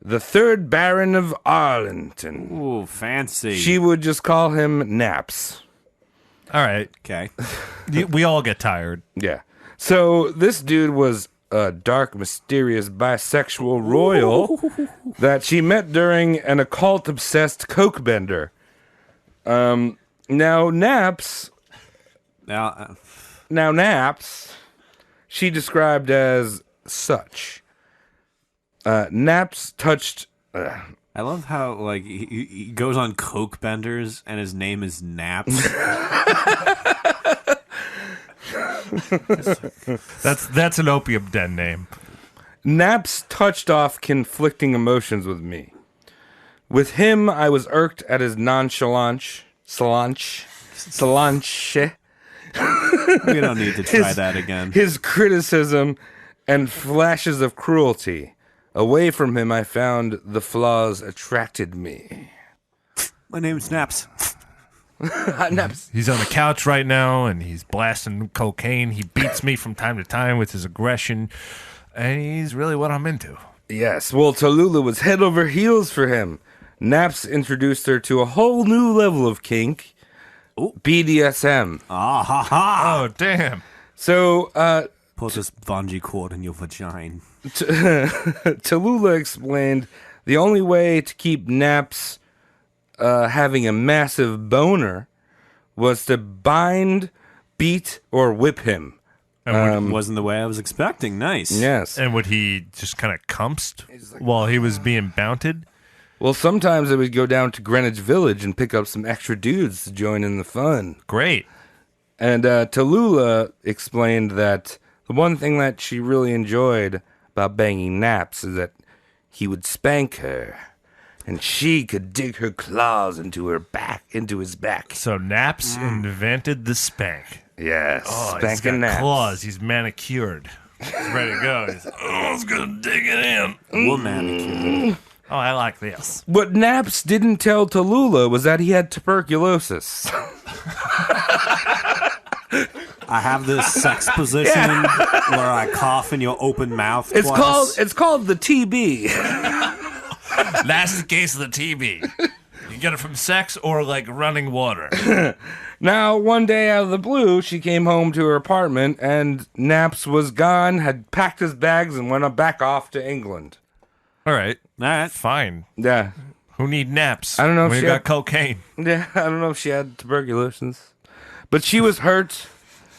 the 3rd Baron of Arlington. Ooh, fancy. She would just call him Naps. All right. Okay. We all get tired. Yeah. So this dude was a dark, mysterious bisexual royal that she met during an occult-obsessed coke bender. Now Naps, she described as such. Naps touched. I love how like he goes on coke benders and his name is Naps. That's an opium den name. Naps touched off conflicting emotions with me. With him, I was irked at his nonchalance. We don't need to try that again. His criticism and flashes of cruelty. Away from him, I found the flaws attracted me. My name's Naps. Naps. He's on the couch right now, and he's blasting cocaine. He beats me from time to time with his aggression, and he's really what I'm into. Yes, well, Tallulah was head over heels for him. Naps introduced her to a whole new level of kink, BDSM. Ah ha ha! Oh, damn. So, Put this bungee cord in your vagina. Tallulah explained the only way to keep Naps having a massive boner was to bind, beat, or whip him. Wasn't the way I was expecting. Nice. Yes. And would he just kind of cumpsed while he was being bounted? Well, sometimes it would go down to Greenwich Village and pick up some extra dudes to join in the fun. Great. And Tallulah explained that the one thing that she really enjoyed about banging Naps is that he would spank her, and she could dig her claws into his back. So Naps invented the spank. Yes, Oh, he's got spanking Naps. claws. He's manicured. He's ready to go. He's, I was going to dig it in. Woman. Oh, I like this. What Naps didn't tell Tallulah was that he had tuberculosis. I have this sex position where I cough in your open mouth. It's twice. called the TB. That's the case of the TB. You get it from sex or like running water. Now, one day out of the blue, she came home to her apartment, and Naps was gone, had packed his bags, and went back off to England. All right. All right. Fine. Yeah. Who need naps? I don't know if when she you had- got cocaine. Yeah, I don't know if she had tuberculosis. But she was hurt.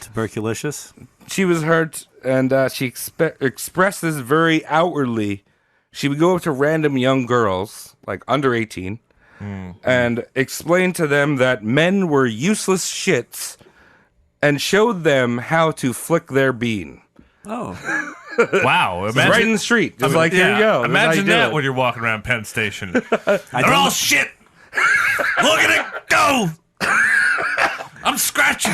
Tuberculous. She was hurt, and she expressed this very outwardly. She would go up to random young girls, like under 18, and explain to them that men were useless shits and showed them how to flick their bean. Oh. Wow. Right in the street. Just like, here you go. Imagine that it. when you're walking around Penn Station. They're all shit. Look at it go. I'm scratching.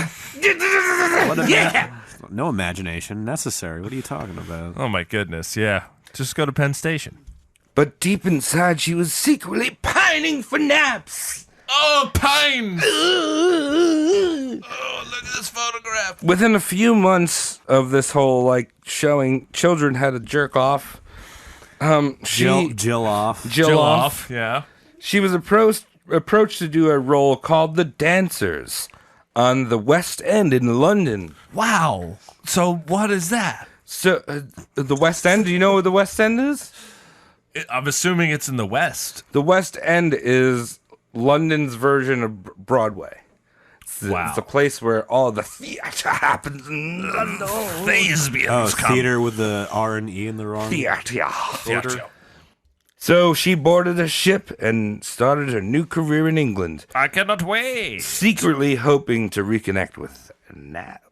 No imagination necessary. What are you talking about? Oh, my goodness. Yeah. Just go to Penn Station. But deep inside, she was secretly pining for naps. Oh, pain. Oh, look at this photograph. Within a few months of this whole, like, showing children how to jerk off, Jill off. Jill off. Yeah. She was approached to do a role called The Dancers on the West End in London. Wow. So what is that? So, the West End, do you know what the West End is? I'm assuming it's in the West. The West End is London's version of Broadway. Wow. It's a place where all the theater happens in London. Thespians come. Theater with the R and E in the wrong. Theater. So she boarded a ship and started her new career in England, I cannot wait. secretly hoping to reconnect with Naps.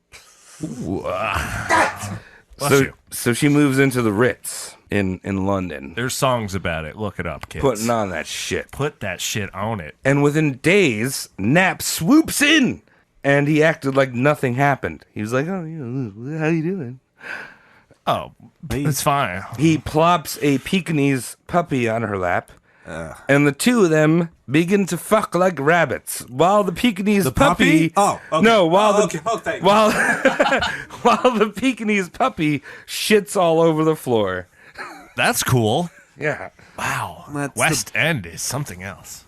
So she moves into the Ritz in London, There's songs about it. Look it up, kids. putting on that shit. Put that shit on it. And within days, Nap swoops in, and he acted like nothing happened. He was like, "Oh, how you doing?" Oh, it's fine. He plops a Pekingese puppy on her lap, and the two of them begin to fuck like rabbits. While the Pekingese puppy, Oh, okay. no, while Oh, the okay. Oh, thank you. while while the Pekingese puppy shits all over the floor. That's cool. Yeah. Wow. That's West End is something else.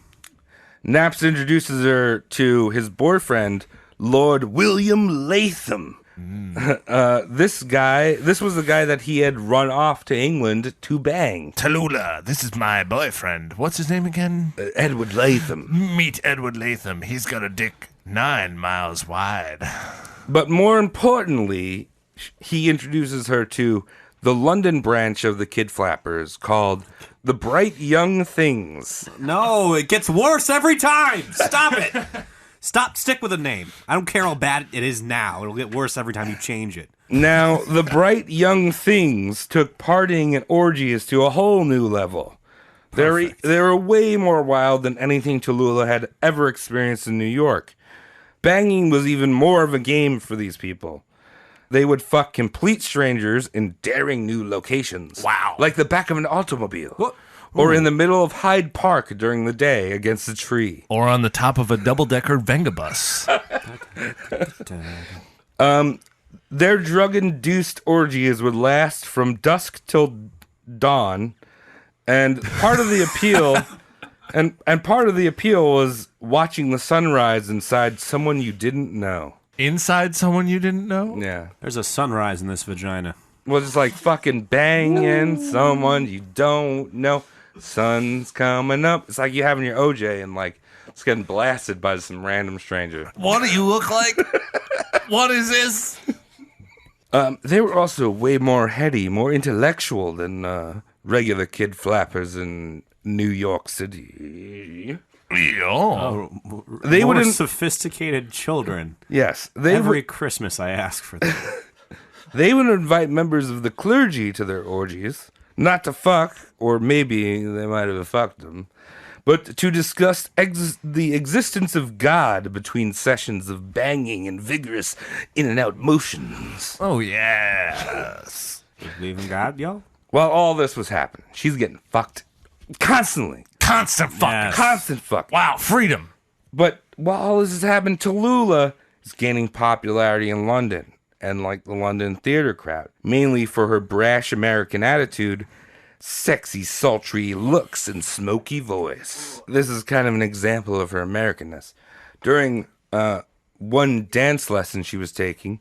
Naps introduces her to his boyfriend, Lord William Latham. This was the guy that he had run off to England to bang. Tallulah, this is my boyfriend. What's his name again? Edward Latham. Meet Edward Latham. He's got a dick 9 miles wide. But more importantly, he introduces her to the London branch of the Kid Flappers called the Bright Young Things. No, it gets worse every time. Stop it. Stick with a name. I don't care how bad it is now. It'll get worse every time you change it. Now, the Bright Young Things took partying and orgies to a whole new level. They were way more wild than anything Tallulah had ever experienced in New York. Banging was even more of a game for these people. They would fuck complete strangers in daring new locations. Wow. Like the back of an automobile. Or in the middle of Hyde Park during the day against a tree. Or on the top of a double-decker Venga bus. Their drug-induced orgies would last from dusk till dawn, and part of the appeal, and part of the appeal was watching the sunrise inside someone you didn't know. Inside someone you didn't know? Yeah, There's a sunrise in this vagina. well, it's like fucking banging someone you don't know. Sun's coming up. It's like you having your OJ and like it's getting blasted by some random stranger. What do you look like? What is this? They were also way more heady, more intellectual than regular Kid Flappers in New York City. Oh. They More wouldn't. sophisticated children. Yes, Every Christmas I ask for them. they would invite members of the clergy to their orgies, not to fuck, or maybe they might have fucked them, but to discuss the existence of God between sessions of banging and vigorous in and out motions. Oh, yes. You believe in God, yo? While all this was happening, she's getting fucked constantly. Constant fuck. Yes. Constant fuck. Wow, freedom. But while all this is happening, Tallulah is gaining popularity in London and like the London theater crowd, mainly for her brash American attitude, sexy, sultry looks, and smoky voice. This is kind of an example of her Americanness. During one dance lesson she was taking,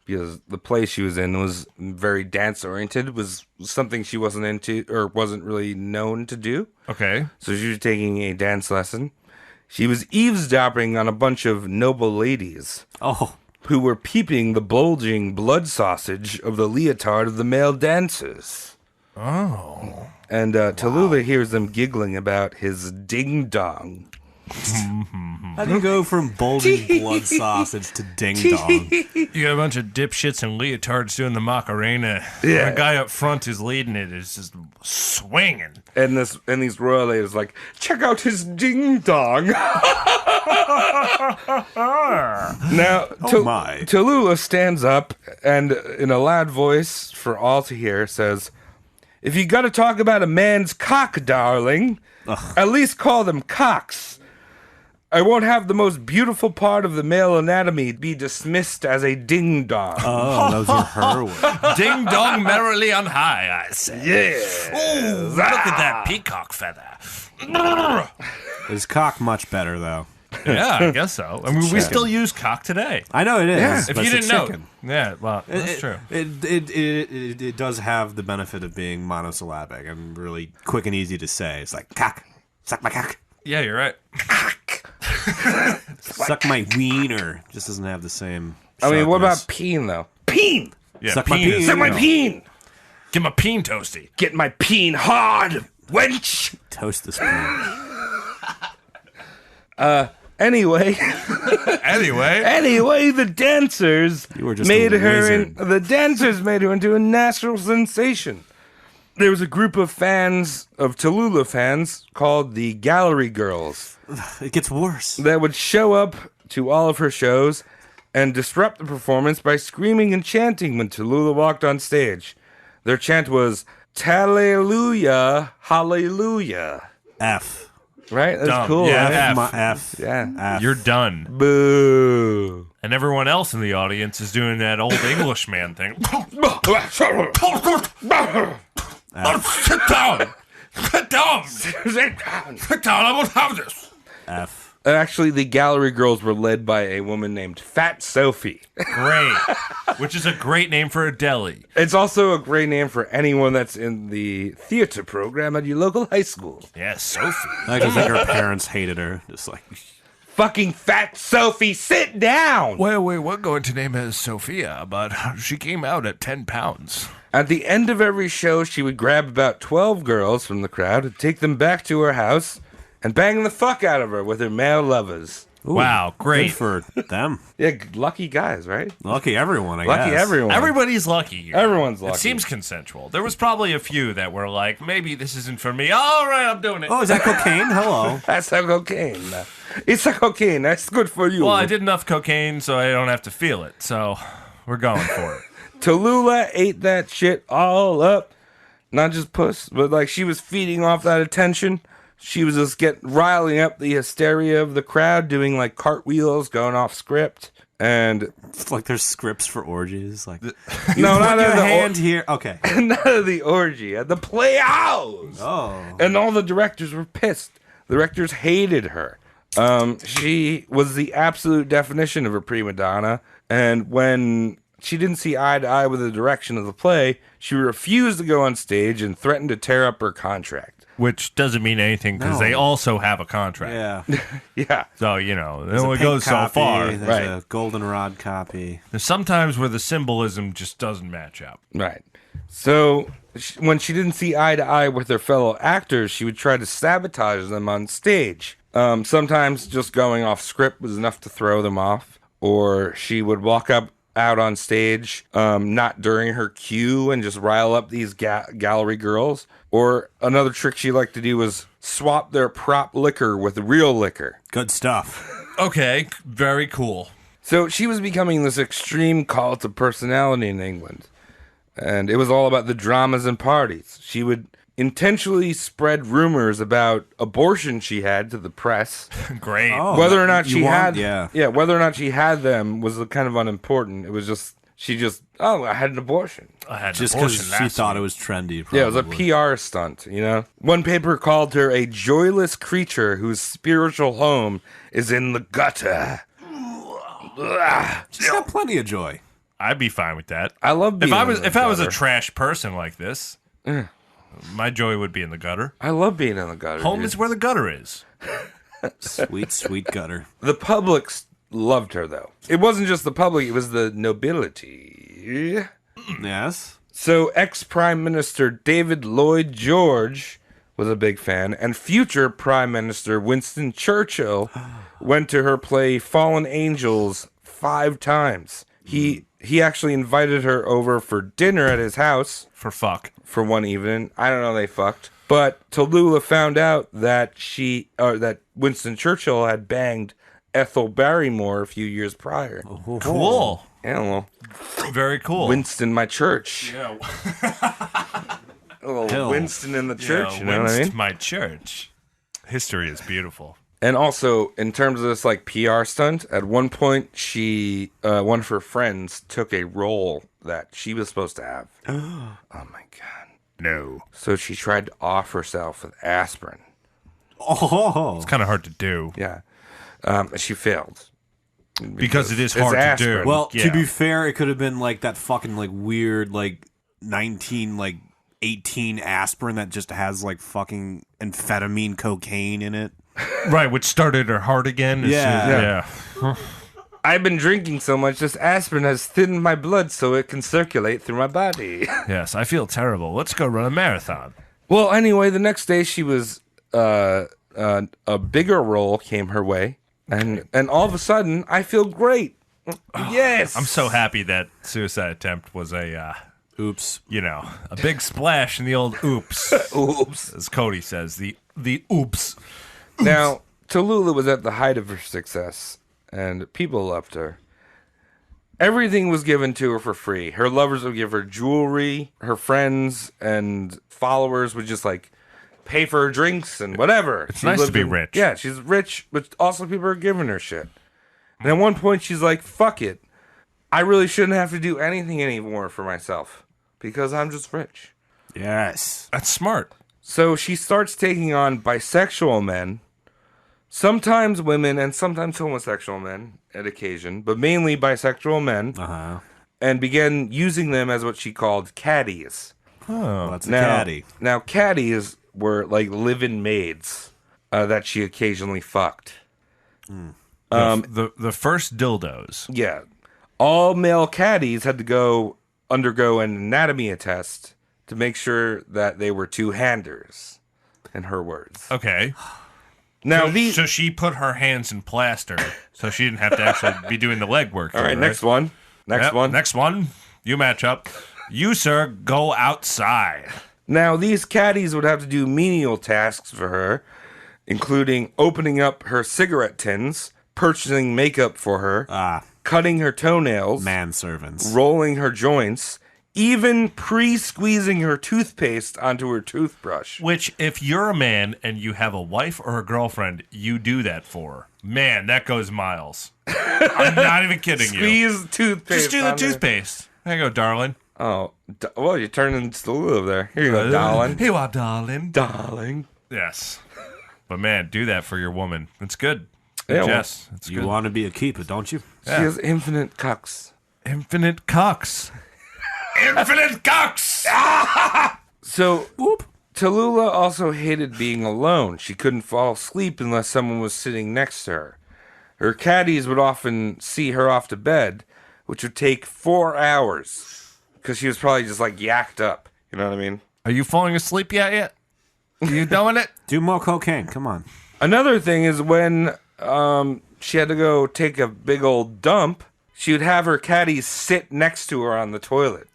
because the play she was in was very dance-oriented, was something she wasn't into or wasn't really known to do. Okay. So she was taking a dance lesson. She was eavesdropping on a bunch of noble ladies Oh, who were peeping the bulging blood sausage of the leotard of the male dancers. Oh. And Tallulah hears them giggling about his ding-dong. How do you go from bulging blood sausage to ding dong? You got a bunch of dipshits and leotards doing the Macarena. Yeah. The guy up front who's leading it is just swinging. And these royal ladies like, check out his ding dong. Now, my. Tallulah stands up and, in a loud voice for all to hear, says, "If you got to talk about a man's cock, darling, at least call them cocks. I won't have the most beautiful part of the male anatomy be dismissed as a ding dong." Oh, those are her words. Ding dong merrily on high, I say. Yeah. Ooh, look at that peacock feather. His cock much better, though. Yeah, I guess so. I mean, we still use cock today. I know it is. Yeah. If but you it's didn't a know. chicken. Yeah, well, that's true. It does have the benefit of being monosyllabic and really quick and easy to say. It's like, cock, suck my cock. Yeah, you're right. Suck my wiener. Just doesn't have the same I mean, what about sharpness. peen, though? Peen! Yeah, Suck my peen. Suck my No. peen! Give him a peen toasty. Get my peen hard, wench! Toast this peen. Anyway, Anyway, the dancers You were just made a her wizard. into a national sensation. There was a group of fans of Tallulah fans called the Gallery Girls It gets worse. that would show up to all of her shows and disrupt the performance by screaming and chanting when Tallulah walked on stage. Their chant was "Tallulah, hallelujah." F. Right? That's Dumb. cool. Yeah, right? F. My F. Yeah. F. you're done. Boo. And everyone else in the audience is doing that old English man thing. Sit down. Sit down. Sit down. I won't have this. F. Actually, the Gallery Girls were led by a woman named Fat Sophie. Great. Which is a great name for a deli. It's also a great name for anyone that's in the theater program at your local high school. Yeah, Sophie. I just think her parents hated her. Just like, Fucking Fat Sophie, sit down! Well, we were going to name her Sophia, but she came out at 10 pounds. At the end of every show, she would grab about 12 girls from the crowd and take them back to her house and bang the fuck out of her with her male lovers. Wow, great. good for them. Yeah, lucky guys, right? Lucky everyone, I Lucky guess. everyone. Everybody's lucky here. Everyone's lucky. It seems consensual. There was probably a few that were like, maybe this isn't for me. All right, I'm doing it. Oh, is that cocaine? Hello. That's a cocaine. It's a cocaine. That's good for you. Well, I did enough cocaine so I don't have to feel it. So we're going for it. Tallulah ate that shit all up. Not just puss, but like she was feeding off that attention. She was just riling up the hysteria of the crowd, doing like cartwheels, going off script. And It's like there's scripts for orgies. Like, no, put not your at the hand here. Okay. not at the orgy, at the playhouse. Oh. And all the directors were pissed. The directors hated her. She was the absolute definition of a prima donna. And when she didn't see eye to eye with the direction of the play, she refused to go on stage and threatened to tear up her contract. Which doesn't mean anything because they also have a contract. Yeah. Yeah. So, you know, it There's a only pink goes so copy, far. There's Right. a goldenrod copy. There's sometimes where the symbolism just doesn't match up. Right. So when she didn't see eye to eye with her fellow actors, she would try to sabotage them on stage. Sometimes just going off script was enough to throw them off, or she would walk out on stage not during her cue and just rile up these gallery girls. Or another trick she liked to do was swap their prop liquor with real liquor. Good stuff. Okay, very cool. So she was becoming this extreme cult of personality in England. And it was all about the dramas and parties. She would intentionally spread rumors about abortion she had to the press. Great. Oh, Whether or not you she want- had whether or not she had them was kind of unimportant. It was just I had an abortion. I had an Just abortion because she last thought week. it was trendy. Probably. Yeah, it was a PR stunt, you know? One paper called her a joyless creature whose spiritual home is in the gutter. She's got plenty of joy. I'd be fine with that. I love being If I in was the if I was a gutter. trash person like this, my joy would be in the gutter. I love being in the gutter. Home dude. is where the gutter is. Sweet, sweet gutter. The public loved her, though. It wasn't just the public, it was the nobility. Yes. So, ex-Prime Minister David Lloyd George was a big fan, and future Prime Minister Winston Churchill went to her play Fallen Angels 5 times. He actually invited her over for dinner at his house for one evening. I don't know, they fucked. But Tallulah found out that that Winston Churchill had banged Ethel Barrymore a few years prior. Oh, cool. Yeah, well, very cool. Winston, my church. Yeah. A little Winston in the church, you know what I mean? My church. History is beautiful. And also, in terms of this like PR stunt, at one point, one of her friends took a role that she was supposed to have. Oh my god! No. So she tried to off herself with aspirin. Oh, it's kind of hard to do. Yeah, she failed because it is hard to do. Well, to be fair, it could have been like that fucking like weird like 18 aspirin that just has like fucking amphetamine cocaine in it. Right, which started her heart again. Yeah. I've been drinking so much, this aspirin has thinned my blood so it can circulate through my body. Yes, I feel terrible. Let's go run a marathon. Well, anyway, the next day she was, a bigger role came her way, and all of a sudden, I feel great. Yes! I'm so happy that Suicide Attempt was a, oops. You know, a big splash in the old oops. Oops. As Cody says, the oops. Now, Tallulah was at the height of her success, and people loved her. Everything was given to her for free. Her lovers would give her jewelry. Her friends and followers would just, like, pay for her drinks and whatever. It's nice to be rich. Yeah, she's rich, but also people are giving her shit. And at one point, she's like, fuck it. I really shouldn't have to do anything anymore for myself because I'm just rich. Yes. That's smart. So she starts taking on bisexual men, sometimes women and sometimes homosexual men at occasion, but mainly bisexual men, and began using them as what she called caddies. Oh, that's a caddy. Now, caddies were like live-in maids that she occasionally fucked. The first dildos. Yeah. All male caddies had to undergo an anatomy test to make sure that they were two-handers, in her words. Okay. Now so she put her hands in plaster, so she didn't have to actually be doing the legwork. All right, next one. Next one. You match up. You, sir, go outside. Now, these caddies would have to do menial tasks for her, including opening up her cigarette tins, purchasing makeup for her, cutting her toenails, manservants, rolling her joints, even pre-squeezing her toothpaste onto her toothbrush. Which, if you're a man and you have a wife or a girlfriend, you do that for. Man, that goes miles. I'm not even kidding you. Squeeze toothpaste. Just do the toothpaste. There you go, darling. Oh, well, you're turning Tallulah over there. Here you go, darling. Here you are, darling. Darling. Yes. But man, do that for your woman. It's good. Yeah, Jess, it's you good. want to be a keeper, don't you? She has infinite cucks. Infinite cucks. Infinite cocks! So, Tallulah also hated being alone. She couldn't fall asleep unless someone was sitting next to her. Her caddies would often see her off to bed, which would take 4 hours, because she was probably just, like, yacked up. You know what I mean? Are you falling asleep yet? Are you doing it? Do more cocaine. Come on. Another thing is when she had to go take a big old dump, she would have her caddies sit next to her on the toilet.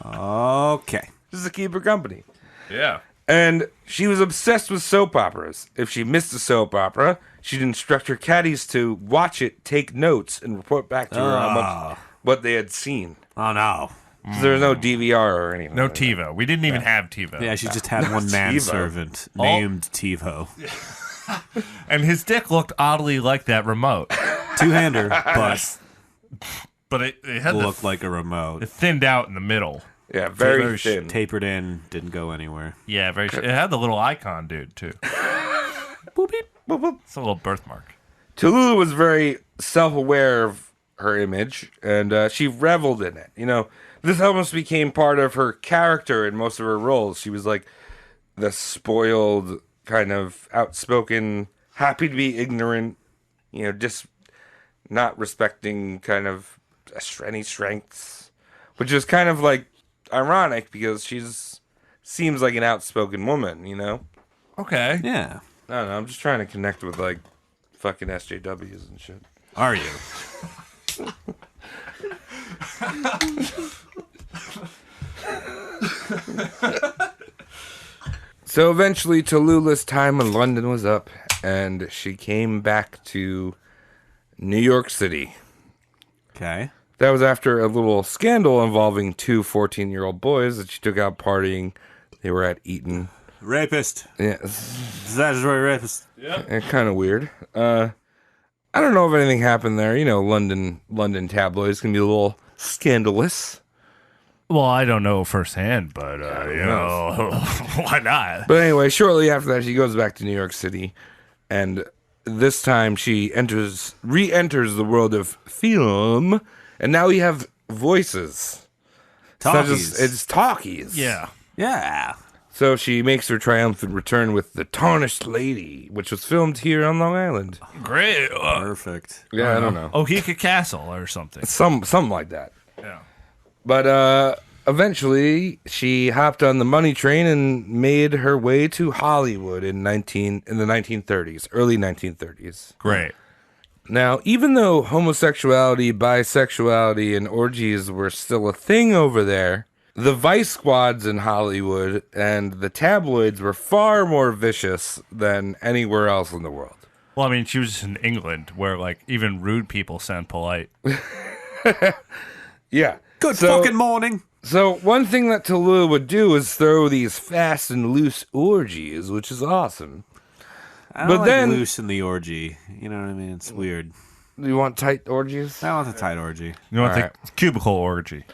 Okay. Just to keep her company. Yeah. And she was obsessed with soap operas. If she missed a soap opera, she'd instruct her caddies to watch it, take notes, and report back to her on what they had seen. Oh, no. So there was no DVR or anything. No like that. TiVo. We didn't even have TiVo. Yeah, she just had one manservant named TiVo. And his dick looked oddly like that remote. Two-hander, but it had looked like a remote. It thinned out in the middle. Yeah, very thin. Tapered in, didn't go anywhere. Yeah, very. It had the little icon, dude, too. Boop, beep, boop, boop. It's a little birthmark. Tallulah was very self-aware of her image, and she reveled in it. You know, this almost became part of her character in most of her roles. She was like the spoiled, kind of outspoken, happy to be ignorant, you know, just not respecting kind of any strengths, which is kind of like ironic because she's seems like an outspoken woman, you know? Okay. Yeah. I don't know. I'm just trying to connect with, like, fucking SJWs and shit. Are you? So eventually, Tallulah's time in London was up, and she came back to New York City. Okay. That was after a little scandal involving two 14-year-old boys that she took out partying. They were at Eton. Rapist. Yeah, Statutory rapist. kind of weird. I don't know if anything happened there. You know, London tabloids can be a little scandalous. Well, I don't know firsthand, but you know, why not? But anyway, shortly after that, she goes back to New York City, and this time she re-enters the world of film, and now we have voices. Talkies. It's talkies. Yeah. Yeah. So she makes her triumphant return with The Tarnished Lady, which was filmed here on Long Island. Great. Perfect. Yeah, I don't know. Ohika Castle or something. Something like that. Yeah. But eventually, she hopped on the money train and made her way to Hollywood in the 1930s, early 1930s. Great. Now, even though homosexuality, bisexuality, and orgies were still a thing over there, the vice squads in Hollywood and the tabloids were far more vicious than anywhere else in the world. Well, I mean, she was in England, where like even rude people sound polite. Yeah. Good fucking morning. So one thing that Tallulah would do is throw these fast and loose orgies, which is awesome. I don't But like then- loose in the orgy. You know what I mean? It's weird. You want tight orgies? I want the tight orgy. You want All the cubicle orgy?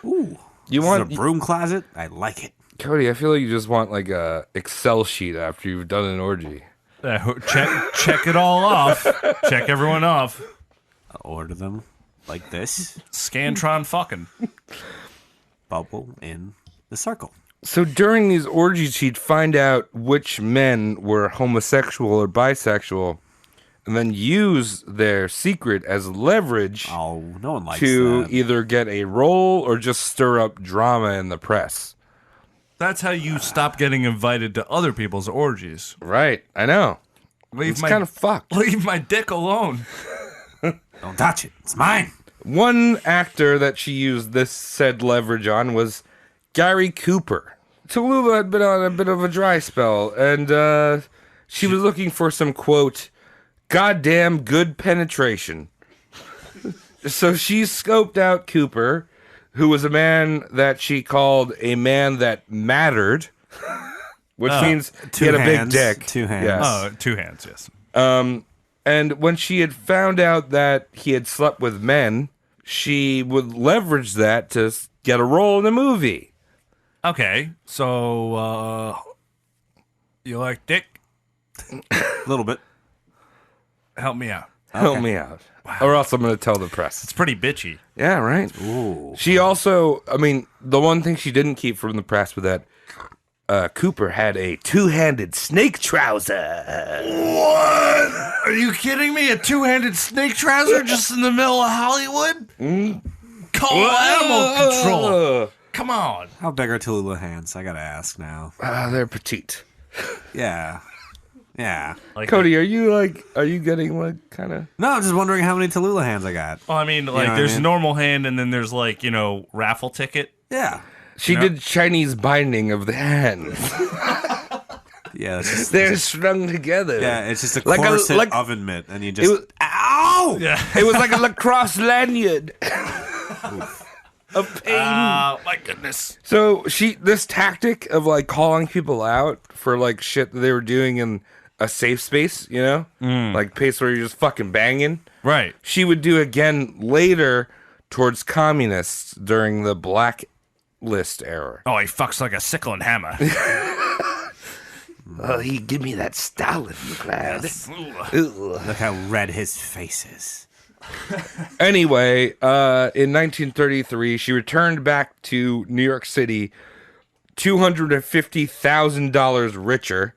Ooh. You This want is a broom closet? I like it. Cody? I feel like you just want like a Excel sheet after you've done an orgy. Check it all off. Check everyone off. I'll order them like this. Scantron fucking. Bubble in the circle. So during these orgies, she'd find out which men were homosexual or bisexual, and then use their secret as leverage Oh, no one likes to that. either get a role or just stir up drama in the press. That's how you stop getting invited to other people's orgies. Right, I know. Leave It's kind of fucked. leave my dick alone. Don't touch it. It's mine. One actor that she used this said leverage on was Gary Cooper. Tallulah had been on a bit of a dry spell, and she was looking for some, quote, goddamn good penetration. So she scoped out Cooper, who was a man that she called a man that mattered, which means he had a big dick. 2 hands. Yes. Oh, 2 hands, yes. And when she had found out that he had slept with men, she would leverage that to get a role in a movie. Okay, so you like dick? A little bit. Help me out. Help me out. Or else I'm going to tell the press. It's pretty bitchy. Yeah, right. Ooh. She also, I mean, the one thing she didn't keep from the press was that Cooper had a two-handed snake trouser. What? Are you kidding me? A 2-handed snake trouser just in the middle of Hollywood? Call animal control. Come on. How big are Tallulah hands? I gotta ask now. They're petite. Yeah. Yeah. Like, Cody, are you getting like kind of? No, I'm just wondering how many Tallulah hands I got. well, I mean, like, know what I there's mean? normal hand, and then there's like, raffle ticket. Yeah. She did Chinese binding of the hands. Yeah, it's just, They're strung together. yeah, it's just a Like a- corset like- oven mitt, and you just It was, ow! Yeah. it was like a lacrosse lanyard. Of pain. My goodness. So this tactic of like calling people out for like shit that they were doing in a safe space, like place where you're just fucking banging. Right. She would do again later towards communists during the blacklist era. Oh, he fucks like a sickle and hammer. Oh, he give me that Stalin lad. Look how red his face is. Anyway, in 1933, she returned back to New York City, $250,000 richer,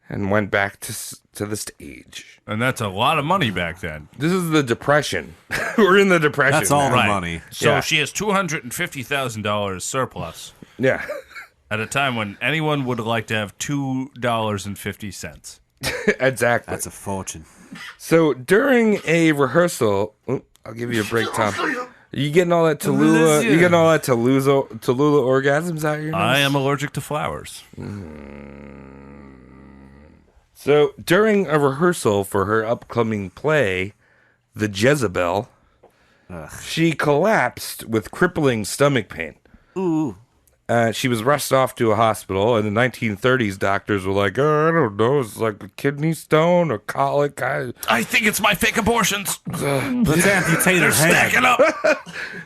and went back to the stage. And that's a lot of money back then. This is the Depression. We're in the Depression. That's all now. the money. So Yeah. she has $250,000 surplus. Yeah. At a time when anyone would like to have $2.50. Exactly. That's a fortune. So during a rehearsal, I'll give you a break, Tom. Are you getting all that Tallulah? You getting all that Tallulah orgasms out here? I am allergic to flowers. So during a rehearsal for her upcoming play, The Jezebel, she collapsed with crippling stomach pain. Ooh. She was rushed off to a hospital. In the 1930s, doctors were like, "Oh, I don't know, it's like a kidney stone or colic." I think it's my fake abortions. Let's amputate her head. Stacking up.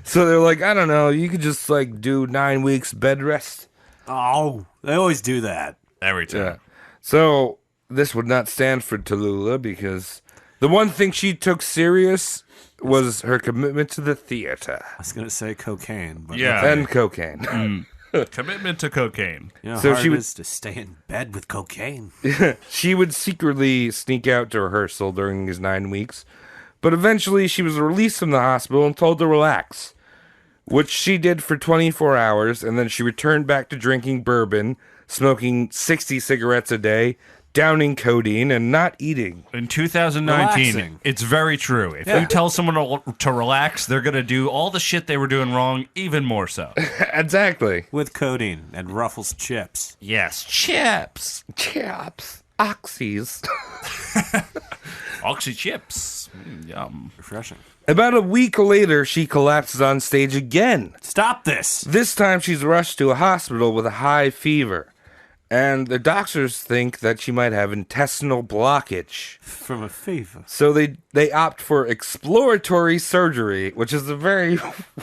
So they're like, "I don't know, you could just like do 9 weeks bed rest." Oh, they always do that. Every time. Yeah. So this would not stand for Tallulah because the one thing she took serious was her commitment to the theater. I was going to say cocaine, but Yeah. And cocaine. Commitment to cocaine. you know, So hard she it would- is to stay in bed with cocaine. She would secretly sneak out to rehearsal during these 9 weeks, but eventually she was released from the hospital and told to relax, which she did for 24 hours, and then she returned back to drinking bourbon, smoking 60 cigarettes a day, downing codeine, and not eating. In 2019, Relaxing. it's very true. If you tell someone to relax, they're going to do all the shit they were doing wrong, even more so. Exactly. With codeine and Ruffles chips. Yes, chips. Chaps. Oxys. Oxy chips. Yum. Refreshing. About a week later, she collapses on stage again. Stop this. This time she's rushed to a hospital with a high fever. And the doctors think that she might have intestinal blockage. From a fever. So they opt for exploratory surgery, which is a very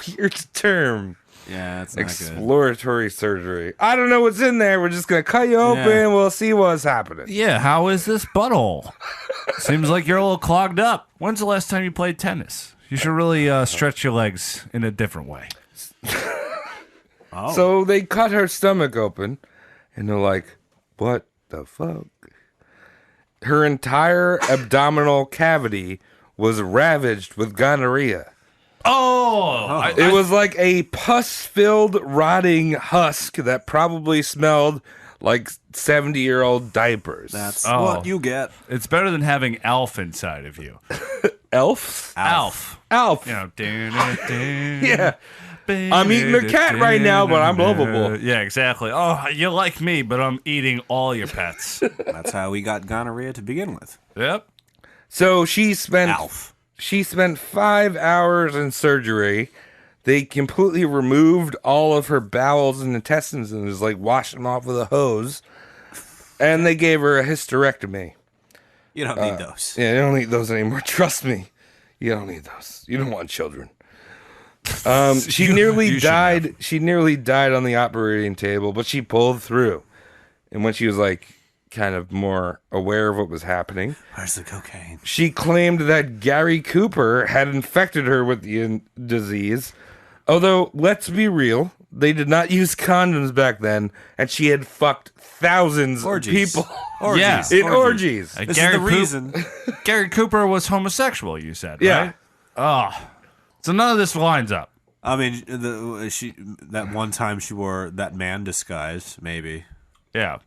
weird term. Yeah, that's not good. Exploratory surgery. I don't know what's in there. We're just going to cut you open. Yeah. We'll see what's happening. Yeah, how is this butthole? Seems like you're a little clogged up. When's the last time you played tennis? You should really stretch your legs in a different way. So they cut her stomach open, and they're like, what the fuck? Her entire abdominal cavity was ravaged with gonorrhea. It was like a pus-filled, rotting husk that probably smelled like 70-year-old diapers. That's Oh. what you get. It's better than having Alf inside of you. Elf? Alf. Alf. You know, Yeah. I'm eating a cat right now, but I'm lovable. Yeah, exactly. Oh, you like me, but I'm eating all your pets. That's how we got gonorrhea to begin with. Yep. So she spent Alf. 5 hours in surgery. They completely removed all of her bowels and intestines and was like washing them off with a hose. And they gave her a hysterectomy. You don't need those. Yeah, you don't need those anymore. Trust me. You don't need those. You don't want children. She nearly you should died. She nearly died on the operating table, but she pulled through. And when she was like kind of more aware of what was happening, Where's the cocaine? she claimed that Gary Cooper had infected her with the disease. Although, let's be real, they did not use condoms back then, and she had fucked thousands Orgies. of people Orgies. Yeah. in orgies. This is the reason. Gary Cooper was homosexual, you said, Yeah. right? Oh. So none of this lines up. I mean, that one time she wore that man disguise, maybe. Yeah.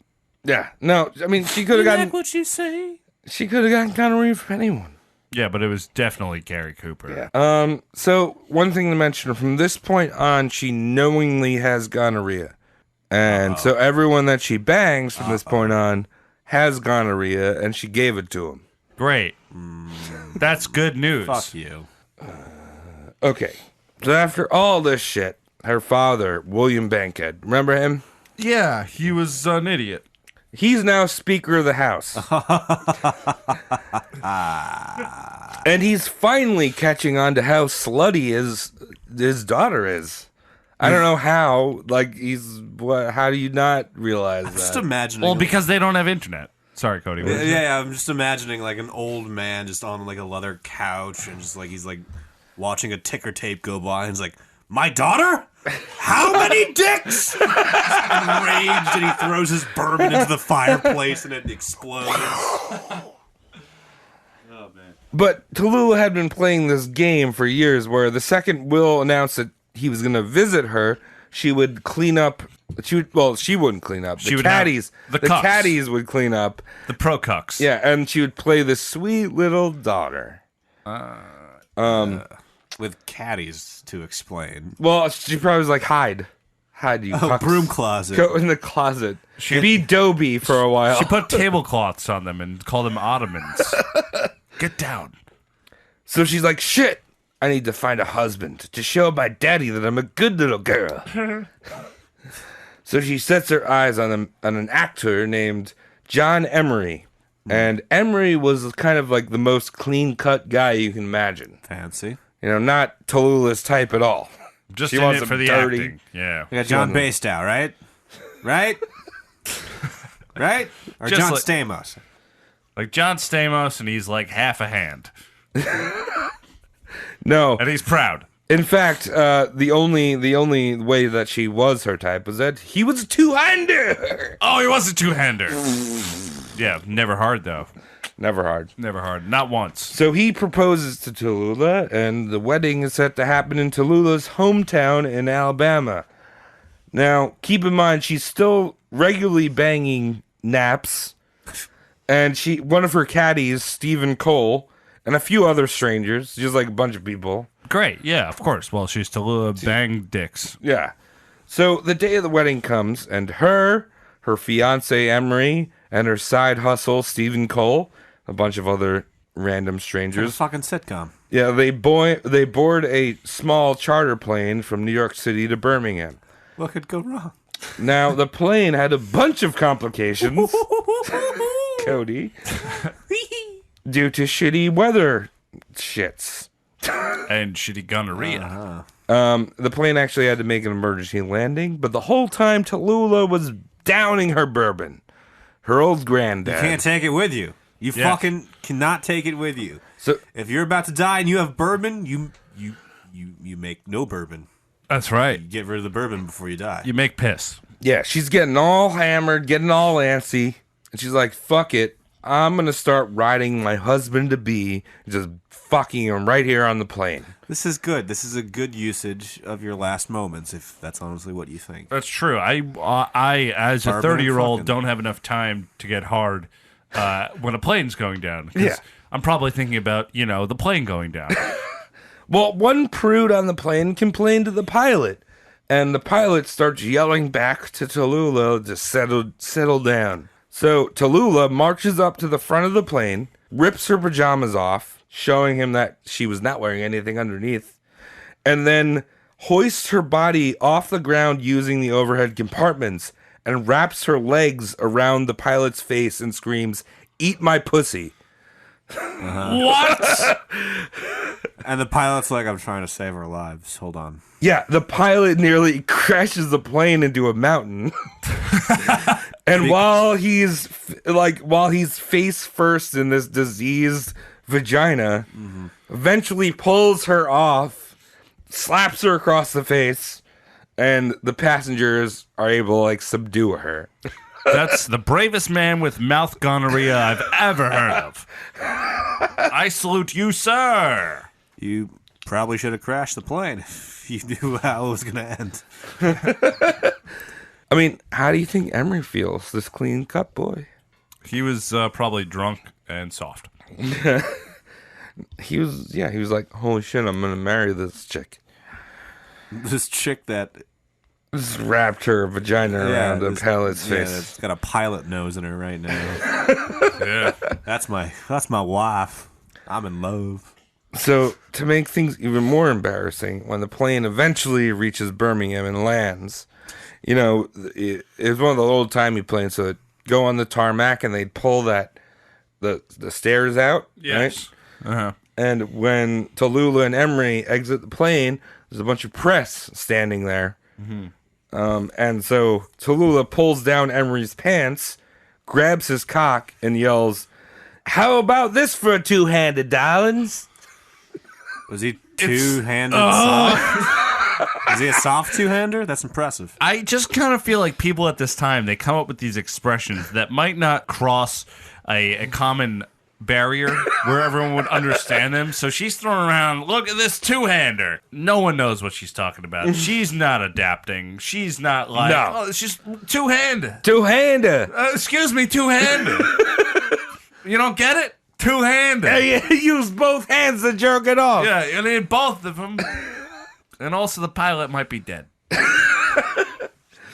Yeah, no, I mean, she could have gotten what she say? she could have gotten gonorrhea from anyone. Yeah, but it was definitely Gary Cooper. Yeah. So one thing to mention, from this point on, she knowingly has gonorrhea. And so everyone that she bangs from this point on has gonorrhea, and she gave it to him. Great. That's good news. Fuck you. Okay. So after all this shit, her father, William Bankhead, remember him? Yeah, he was an idiot. He's now Speaker of the House. And he's finally catching on to how slutty his daughter is. I don't know how. Like, how do you not realize that? Just imagining. Well, because they don't have internet. Sorry, Cody. what did you say? yeah, I'm just imagining like an old man just on like a leather couch and just like he's like watching a ticker tape go by and he's like, my daughter? How many dicks? He's enraged and he throws his bourbon into the fireplace and it explodes. But Tallulah had been playing this game for years where the second Will announced that he was going to visit her, she would clean up She wouldn't clean up. She The would have caddies, the the cucks. caddies would clean up. The pro cucks. Yeah, and she would play the sweet little daughter. With caddies to explain. Well, she probably was like, hide, you cucks. Broom closet. Go in the closet. Be Dobie for a while. She put tablecloths on them and called them ottomans. Get down. So she's like, shit, I need to find a husband to show my daddy that I'm a good little girl. So she sets her eyes on an actor named John Emery. And Emery was kind of like the most clean-cut guy you can imagine. Fancy. Not Tallulah's type at all. Just She in wants it for him the dirty. acting. Yeah. We got John Bastow, right? Right? Right? Or Just John like- Stamos? Like John Stamos, and he's like half a hand. No. And he's proud. In fact, the only way that she was her type was that he was a two-hander. Oh, he was a two-hander. Yeah, never hard, though. Never hard. Never hard. Not once. So he proposes to Tallulah, and the wedding is set to happen in Tallulah's hometown in Alabama. Now, keep in mind, she's still regularly banging naps, and one of her caddies, Stephen Cole, and a few other strangers, just like a bunch of people. Great. Yeah, of course. Well, she's Tallulah Bang Dicks. Yeah. So the day of the wedding comes, and her fiance Emery, and her side hustle Stephen Cole, a bunch of other random It's a strangers. fucking sitcom. Yeah, they board a small charter plane from New York City to Birmingham. What could go wrong? Now, the plane had a bunch of complications, Cody, due to shitty weather shits. And shitty gonorrhea. The plane actually had to make an emergency landing, but the whole time Tallulah was downing her bourbon. Her old granddad. You can't take it with you. You Yeah. fucking cannot take it with you. So If you're about to die and you have bourbon, you make no bourbon. That's right. You get rid of the bourbon before you die. You make piss. yeah, she's getting all hammered, getting all antsy, and she's like, fuck it. I'm going to start riding my husband-to-be, just fucking him right here on the plane. This is good. This is a good usage of your last moments, if that's honestly what you think. That's true. I as a Bourbon and 30-year-old, fucking. don't have enough time to get hard when a plane's going down. 'Cause Yeah. I'm probably thinking about, the plane going down. Well, one prude on the plane complained to the pilot, and the pilot starts yelling back to Tallulah to settle down. So Tallulah marches up to the front of the plane, rips her pajamas off, showing him that she was not wearing anything underneath, and then hoists her body off the ground using the overhead compartments and wraps her legs around the pilot's face and screams, "Eat my pussy." What? And the pilot's like, I'm trying to save our lives. Hold on. Yeah, the pilot nearly crashes the plane into a mountain. And while he's face first in this diseased vagina, eventually pulls her off, slaps her across the face, and the passengers are able to subdue her. That's the bravest man with mouth gonorrhea I've ever heard of. I salute you, sir. You probably should have crashed the plane if you knew how it was going to end. I mean, how do you think Emery feels, this clean cut boy? He was probably drunk and soft. He was like, holy shit, I'm going to marry this chick. This chick that... Just wrapped her vagina around the pilot's face. It's got a pilot nose in her right now. Yeah. That's my wife. I'm in love. So, to make things even more embarrassing, when the plane eventually reaches Birmingham and lands, it was one of the old-timey planes, so it'd go on the tarmac and they'd pull the stairs out, Yes. right? Uh-huh. And when Tallulah and Emery exit the plane, there's a bunch of press standing there. And so Tallulah pulls down Emery's pants, grabs his cock, and yells, "How about this for a two-handed, darlings?" Was he two-handed soft? Is he a soft two-hander? That's impressive. I just kind of feel like people at this time, they come up with these expressions that might not cross a common barrier where everyone would understand them. So she's throwing around, look at this two-hander. No one knows what she's talking about. She's not adapting. She's not like, oh, it's just two-hander. Two-hander. Excuse me, two-hander. You don't get it? Two-hander. Yeah, use both hands to jerk it off. Yeah, you need both of them. And also the pilot might be dead.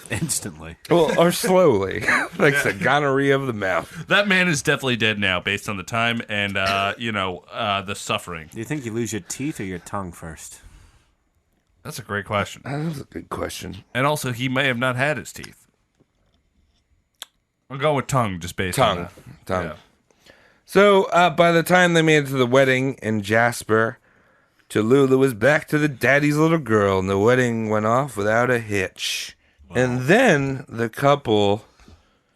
Instantly. Well, or slowly. Like the gonorrhea of the mouth. That man is definitely dead now based on the time and, the suffering. Do you think you lose your teeth or your tongue first? That's a great question. That's a good question. And also, he may have not had his teeth. I'll go with tongue just based on that. Tongue. Yeah. So, by the time they made it to the wedding in Jasper, Tallulah was back to the daddy's little girl, and the wedding went off without a hitch. Wow. And then the couple...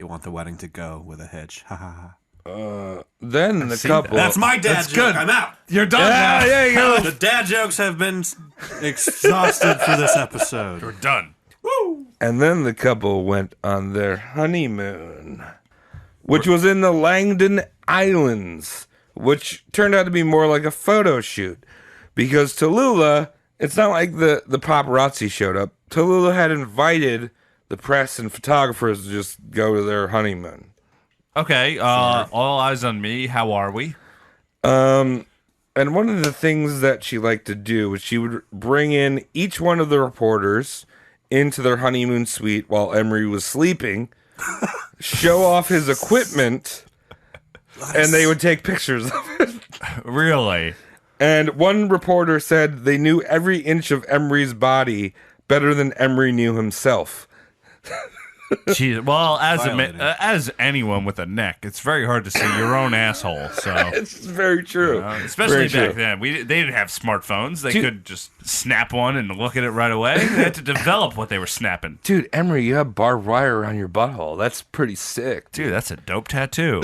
You want the wedding to go with a hitch. Ha ha ha. Then the couple... That's my dad That's joke. good. I'm out. You're done now. There you go. The dad jokes have been exhausted for this episode. You're done. And then the couple went on their honeymoon, which was in the Langdon Islands, which turned out to be more like a photo shoot. Because Tallulah, it's not like the paparazzi showed up. Tallulah had invited the press and photographers to just go to their honeymoon. Okay, all eyes on me. How are we? And one of the things that she liked to do was she would bring in each one of the reporters into their honeymoon suite while Emery was sleeping, show off his equipment, and they would take pictures of it. Really? And one reporter said they knew every inch of Emery's body better than Emery knew himself. Jeez. Well, as anyone with a neck, it's very hard to see your own asshole. So It's very true. especially Very back true. then, they didn't have smartphones. They could just snap one and look at it right away. They had to develop what they were snapping. Dude, Emery, you have barbed wire around your butthole. That's pretty sick. Dude, that's a dope tattoo.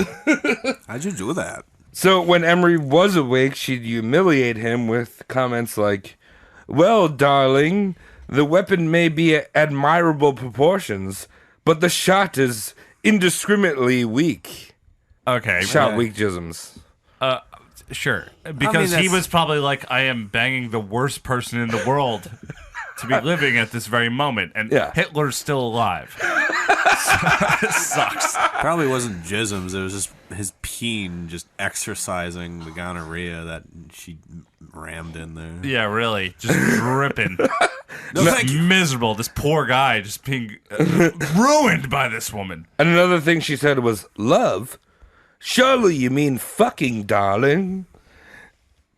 How'd you do that? So when Emery was awake, she'd humiliate him with comments like, "Well, darling, the weapon may be at admirable proportions, but the shot is indiscriminately weak." Okay, Shot weak jisms. sure. Because he that's- was probably like, I am banging the worst person in the world to be living at this very moment. And Yeah. Hitler's still alive. It sucks. Probably wasn't jisms. It was just his peen just exercising the gonorrhea that she rammed in there. Yeah, really. Just dripping. No, thank you. Miserable. This poor guy just being ruined by this woman. And another thing she said was, "Love? Surely you mean fucking, darling.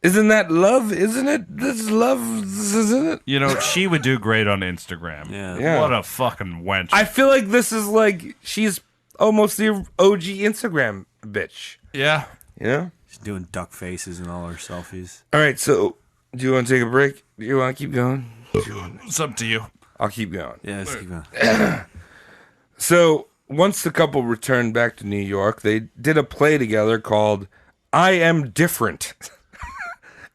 Isn't that love, isn't it? This is love, isn't it?" You know, she would do great on Instagram. Yeah. What a fucking wench. I feel like this is like, she's almost the OG Instagram bitch. Yeah. You know? She's doing duck faces and all her selfies. All right, so do you want to take a break? Do you want to keep going? It's up to you. I'll keep going. Yeah, let's keep going. So once the couple returned back to New York, they did a play together called I Am Different.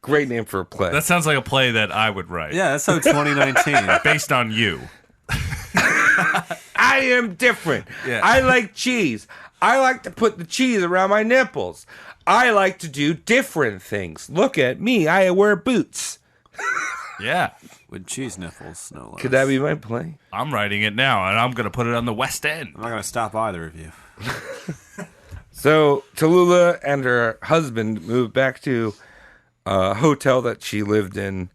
Great name for a play. That sounds like a play that I would write. Yeah, that's so 2019. Based on you. I am different. Yeah. I like cheese. I like to put the cheese around my nipples. I like to do different things. Look at me. I wear boots. Yeah. With cheese nipples, no less. Could that be my play? I'm writing it now, and I'm going to put it on the West End. I'm not going to stop either of you. So Tallulah and her husband moved back to a hotel that she lived in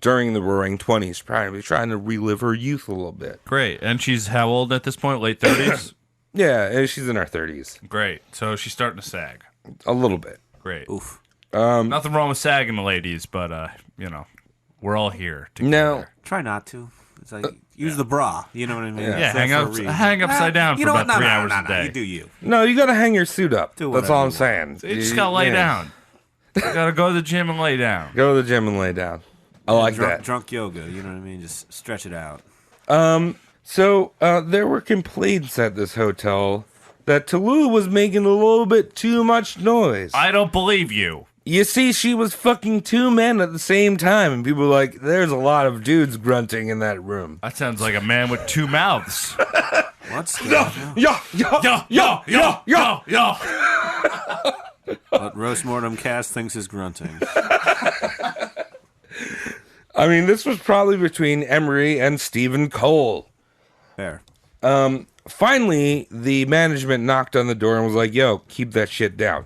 during the Roaring 20s, probably trying to relive her youth a little bit. Great. And she's how old at this point? Late 30s? Yeah, and she's in her 30s. Great. So she's starting to sag. A little bit. Great. Oof. Nothing wrong with sagging, the ladies, but, we're all here together. No. Try not to. It's like, use the bra. You know what I mean? Yeah. Yeah, hang upside down for about 3 hours a day. You do you. No, you got to hang your suit up. Do That's whatever all I'm you saying. You just got to lay down. You got to go to the gym and lay down. Go to the gym and lay down. I like that. Drunk yoga. You know what I mean? Just stretch it out. So there were complaints at this hotel that Tallulah was making a little bit too much noise. I don't believe you. You see, she was fucking two men at the same time, and people were like, "There's a lot of dudes grunting in that room." That sounds like a man with two mouths. What's Yo, yo, yo, yo, yo, yo. yo. Oh, But Roast Mortem Cast thinks is grunting. I mean, this was probably between Emery and Stephen Cole. Fair. Finally, the management knocked on the door and was like, yo, keep that shit down.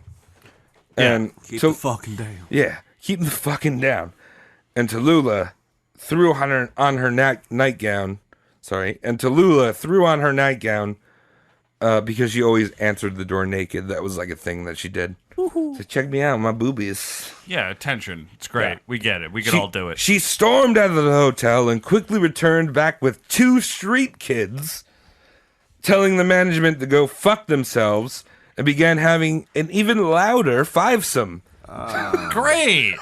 And Keep the fucking down. yeah, keep the fucking down. And Tallulah threw on her nightgown. Sorry. And Tallulah threw on her nightgown because she always answered the door naked. That was like a thing that she did. So check me out, my boobies. Yeah, attention. It's great. Yeah. We get it. We can all do it. She stormed out of the hotel and quickly returned back with 2 street kids, telling the management to go fuck themselves, and began having an even louder fivesome. Great.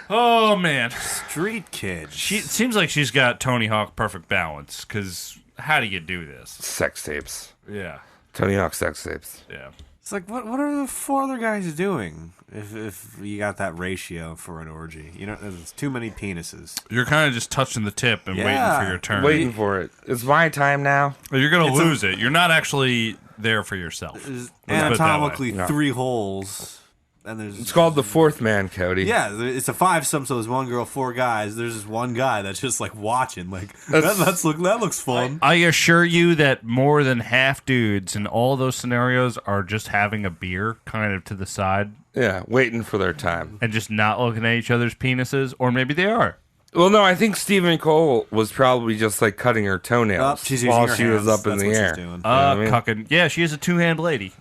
Oh, man. Street kids. It seems like she's got Tony Hawk perfect balance, because how do you do this? Sex tapes. Yeah. Tony Hawk sex tapes. Yeah. It's like, what are the 4 other guys doing if you got that ratio for an orgy? You know, there's too many penises. You're kind of just touching the tip and waiting for your turn. Waiting for it. It's my time now. You're going to lose it. You're not actually there for yourself. There's Let's put it that way. anatomically No. 3 holes. And there's It's called the fourth man, Cody. Yeah, it's a 5-some, so there's 1 girl, 4 guys. There's just 1 guy that's just like watching. Like that looks fun. I assure you that more than half dudes in all those scenarios are just having a beer kind of to the side Yeah, waiting for their time. and just not looking at each other's penises, or maybe they are. Well, no, I think Stephen Cole was probably just like cutting her toenails She's using while her she was hands. up in That's the what air. she's doing. You know what I mean? Cucking. Yeah, she is a two-hand lady.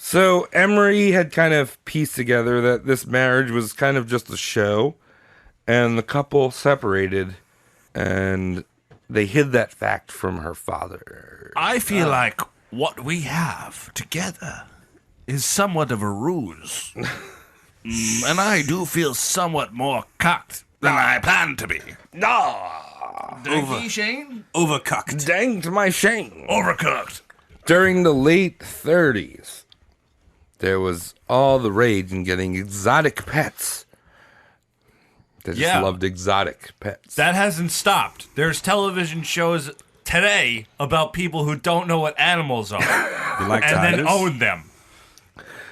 So Emery had kind of pieced together that this marriage was kind of just a show, and the couple separated, and they hid that fact from her father. I feel like what we have together is somewhat of a ruse. And I do feel somewhat more cocked than I planned to be. Shane? Overcooked. Dang to my shame. Overcooked. During the late 30s, there was all the rage in getting exotic pets. They just Yeah. loved exotic pets. That hasn't stopped. There's television shows today about people who don't know what animals are You like and then tigers? own them.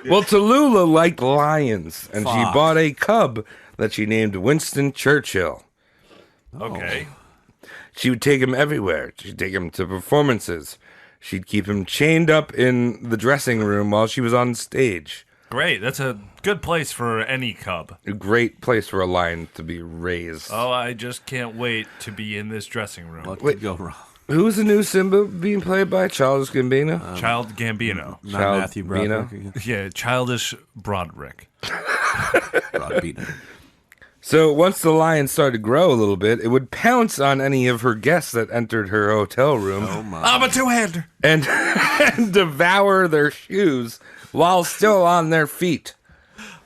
Well, Tallulah liked lions, and she Fuck. bought a cub that she named Winston Churchill. Okay. She would take him everywhere. She'd take him to performances. She'd keep him chained up in the dressing room while she was on stage. Great. That's a good place for any cub. A great place for a lion to be raised. Oh, I just can't wait to be in this dressing room. What could go wrong? Who's the new Simba being played by? Childish Gambino? Child Gambino. Not Child Matthew Bino? Broderick again. Yeah, childish Broderick. Brodbeater. So once the lion started to grow a little bit, it would pounce on any of her guests that entered her hotel room I'm a two-hander. and, and devour their shoes while still on their feet.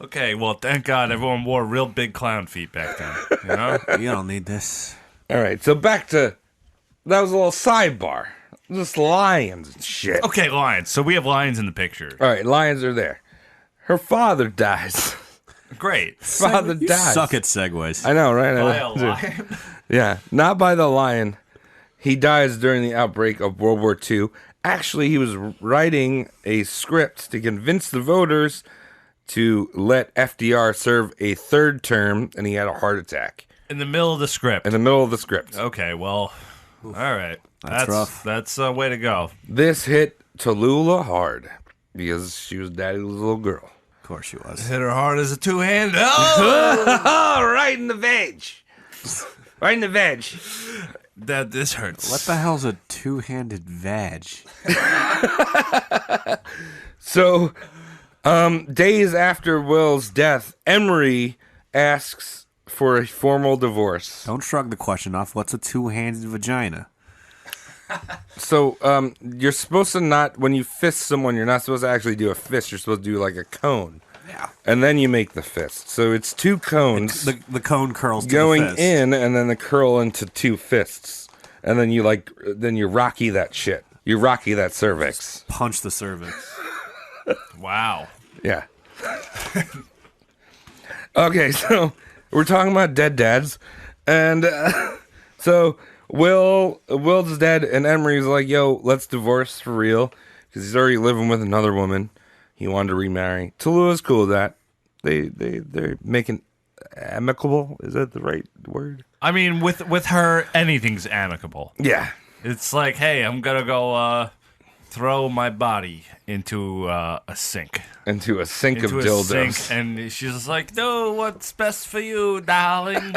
Okay, well, thank God everyone wore real big clown feet back then. You know? You don't need this. All right, so back to... That was a little sidebar. Just lions and shit. Okay, lions. So we have lions in the picture. All right, lions are there. Her father dies. Great. Father You dies. suck at segues. I know, right? By a lion? Yeah, not by the lion. He dies during the outbreak of World War II. Actually, he was writing a script to convince the voters to let FDR serve a 3rd term, and he had a heart attack In the middle of the script. in the middle of the script. Okay, well, all right. That's rough. That's a way to go. This hit Tallulah hard because she was daddy's little girl. Of course she was. Hit her hard as a two-hander. Oh, Oh, right in the veg. Right in the veg. this hurts. What the hell's a 2-handed vag? So, days after Will's death, Emery asks for a formal divorce. Don't shrug the question off. What's a 2-handed vagina? So, you're supposed to not, when you fist someone, you're not supposed to actually do a fist. You're supposed to do like a cone. Yeah. And then you make the fist. So it's 2 cones The cone curls to going the fist. in and then the curl into 2 fists. And then you rocky that shit. You rocky that cervix. Punch the cervix. Wow. Yeah. Okay, so we're talking about dead dads. And so Will's dead, and Emery's like, yo, let's divorce for real. Because he's already living with another woman. He wanted to remarry. Tallulah's cool with that. They're making amicable. Is that the right word? I mean, with her, anything's amicable. Yeah. It's like, hey, I'm gonna go throw my body into a sink. Into a sink Into of a dildos. sink, and she's like, no, what's best for you, darling?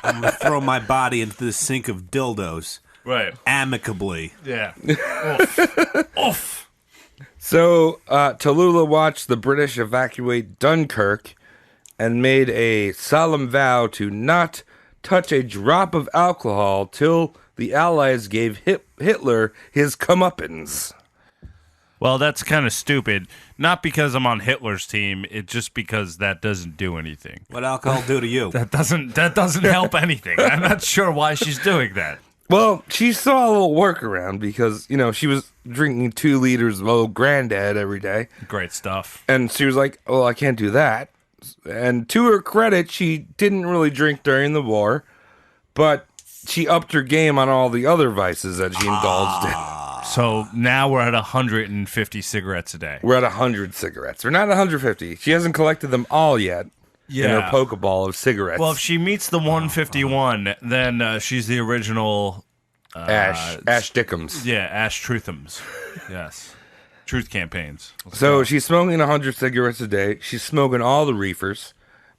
I'm gonna throw my body into the sink of dildos Right. amicably. Yeah. Oof. Oof. So Tallulah watched the British evacuate Dunkirk and made a solemn vow to not touch a drop of alcohol till the Allies gave Hitler his comeuppance. Well, that's kind of stupid. Not because I'm on Hitler's team. It's just because that doesn't do anything. What alcohol do to you? That doesn't help anything. I'm not sure why she's doing that. Well, she saw a little workaround because, she was drinking 2 liters of old granddad every day. Great stuff. And she was like, well, I can't do that. And to her credit, she didn't really drink during the war, but she upped her game on all the other vices that she indulged in. So now we're at 150 cigarettes a day. We're at 100 cigarettes. We're not at 150. She hasn't collected them all yet in her Pokeball of cigarettes. Well, if she meets the 151, then she's the original... Ash Dickums. Yeah, Ash Truthums. Yes. Truth campaigns. So she's smoking 100 cigarettes a day. She's smoking all the reefers,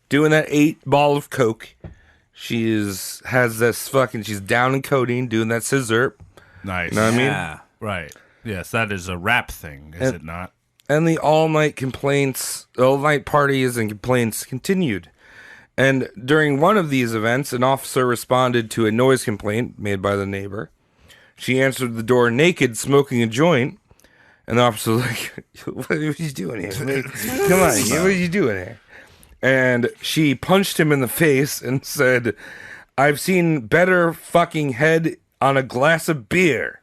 doing that 8 ball of coke. She's down in codeine, doing that scissor. Nice. You know what I mean? Yeah. Right. Yes, that is a rap thing, is it not? And the all-night parties and complaints continued. And during one of these events, an officer responded to a noise complaint made by the neighbor. She answered the door naked, smoking a joint. And the officer was like, what are you doing here? Come on, what are you doing here? And she punched him in the face and said, I've seen better fucking head on a glass of beer.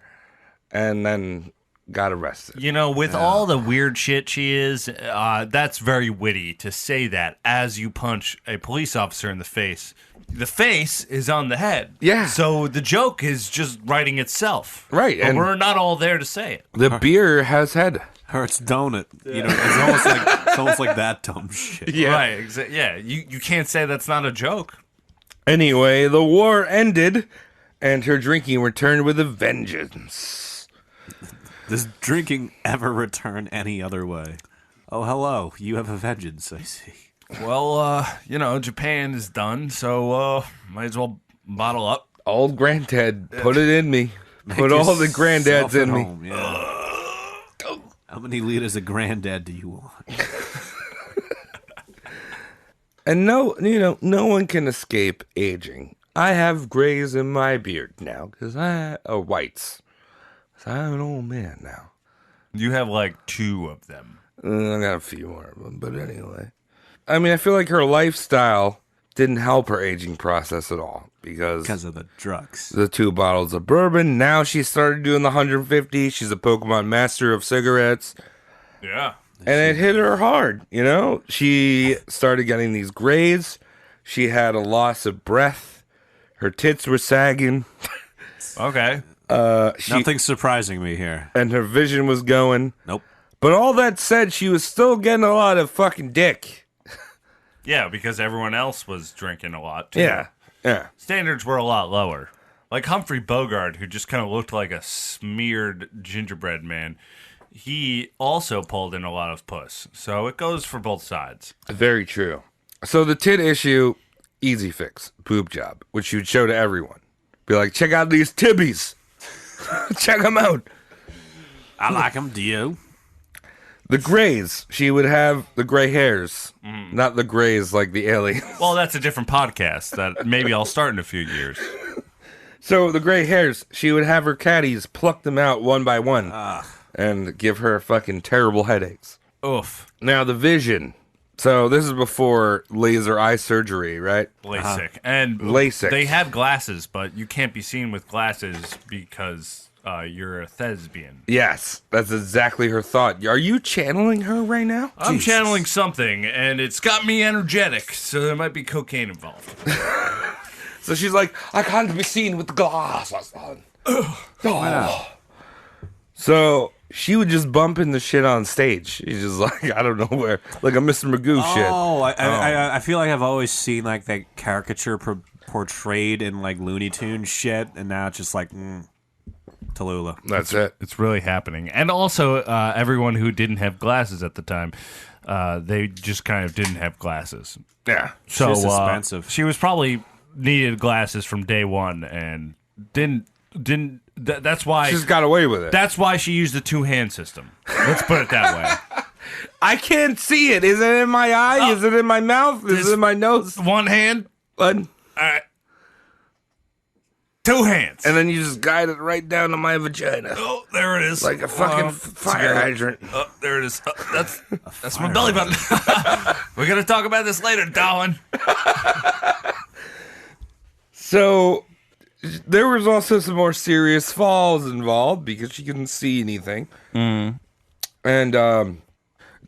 And then got arrested. With all the weird shit she is, that's very witty to say that as you punch a police officer in the face. The face is on the head. Yeah. So the joke is just writing itself. Right. But And we're not all there to say it. the beer has head. Hurts, don't it? It's almost like that dumb shit. Yeah. Right. Yeah. You can't say that's not a joke. Anyway, the war ended, and her drinking returned with a vengeance. Does drinking ever return any other way? Oh, hello. You have a vengeance, I see. Well, Japan is done, so might as well bottle up. Old granddad, put it in me. Put all the granddads in me. Home, yeah. How many liters of granddad do you want? And no one can escape aging. I have grays in my beard now, because whites. I'm an old man now. You have like 2 of them. I got a few more of them, but anyway. I mean, I feel like her lifestyle didn't help her aging process at all because of the drugs. The 2 bottles of bourbon. Now she started doing the 150. She's a Pokemon master of cigarettes. Yeah. And it hit her hard, She started getting these grays. She had a loss of breath. Her tits were sagging. Okay. Nothing's surprising me here. And her vision was going. Nope. But all that said, she was still getting a lot of fucking dick. Yeah, because everyone else was drinking a lot, too. Yeah. Standards were a lot lower. Like Humphrey Bogart, who just kind of looked like a smeared gingerbread man, he also pulled in a lot of puss. So it goes for both sides. Very true. So the tit issue, easy fix, boob job, which you'd show to everyone. Be like, check out these tibbies. Check them out. I like them. Do you? The grays. She would have the gray hairs, not the grays like the aliens. Well, that's a different podcast that maybe I'll start in a few years. So the gray hairs, she would have her caddies pluck them out one by one and give her fucking terrible headaches. Oof. Now the vision. So this is before laser eye surgery, right? LASIK. And LASIK. they have glasses, but you can't be seen with glasses because you're a thespian. Yes, that's exactly her thought. Are you channeling her right now? I'm channeling something, and it's got me energetic, so there might be cocaine involved. So she's like, I can't be seen with the glasses on. Oh. So she would just bump into shit on stage. She's just like, I don't know where, like a Mr. Magoo shit. Oh, I feel like I've always seen like that caricature portrayed in like Looney Tunes shit, and now it's just like Tallulah. That's it. It's really happening. And also, everyone who didn't have glasses at the time, they just kind of didn't have glasses. Yeah. So She's expensive. she was probably needed glasses from day one and didn't. That's why She just got away with it. That's why she used the 2-hand system. Let's put it that way. I can't see it. Is it in my eye? Is it in my mouth? Is it in my nose? One hand, And 2 hands, then you just guide it right down to my vagina. oh, there it is, Like a fucking fire hydrant. Oh, there it is. Oh, that's my belly button. We're gonna talk about this later, Darwin. So there was also some more serious falls involved because she couldn't see anything. And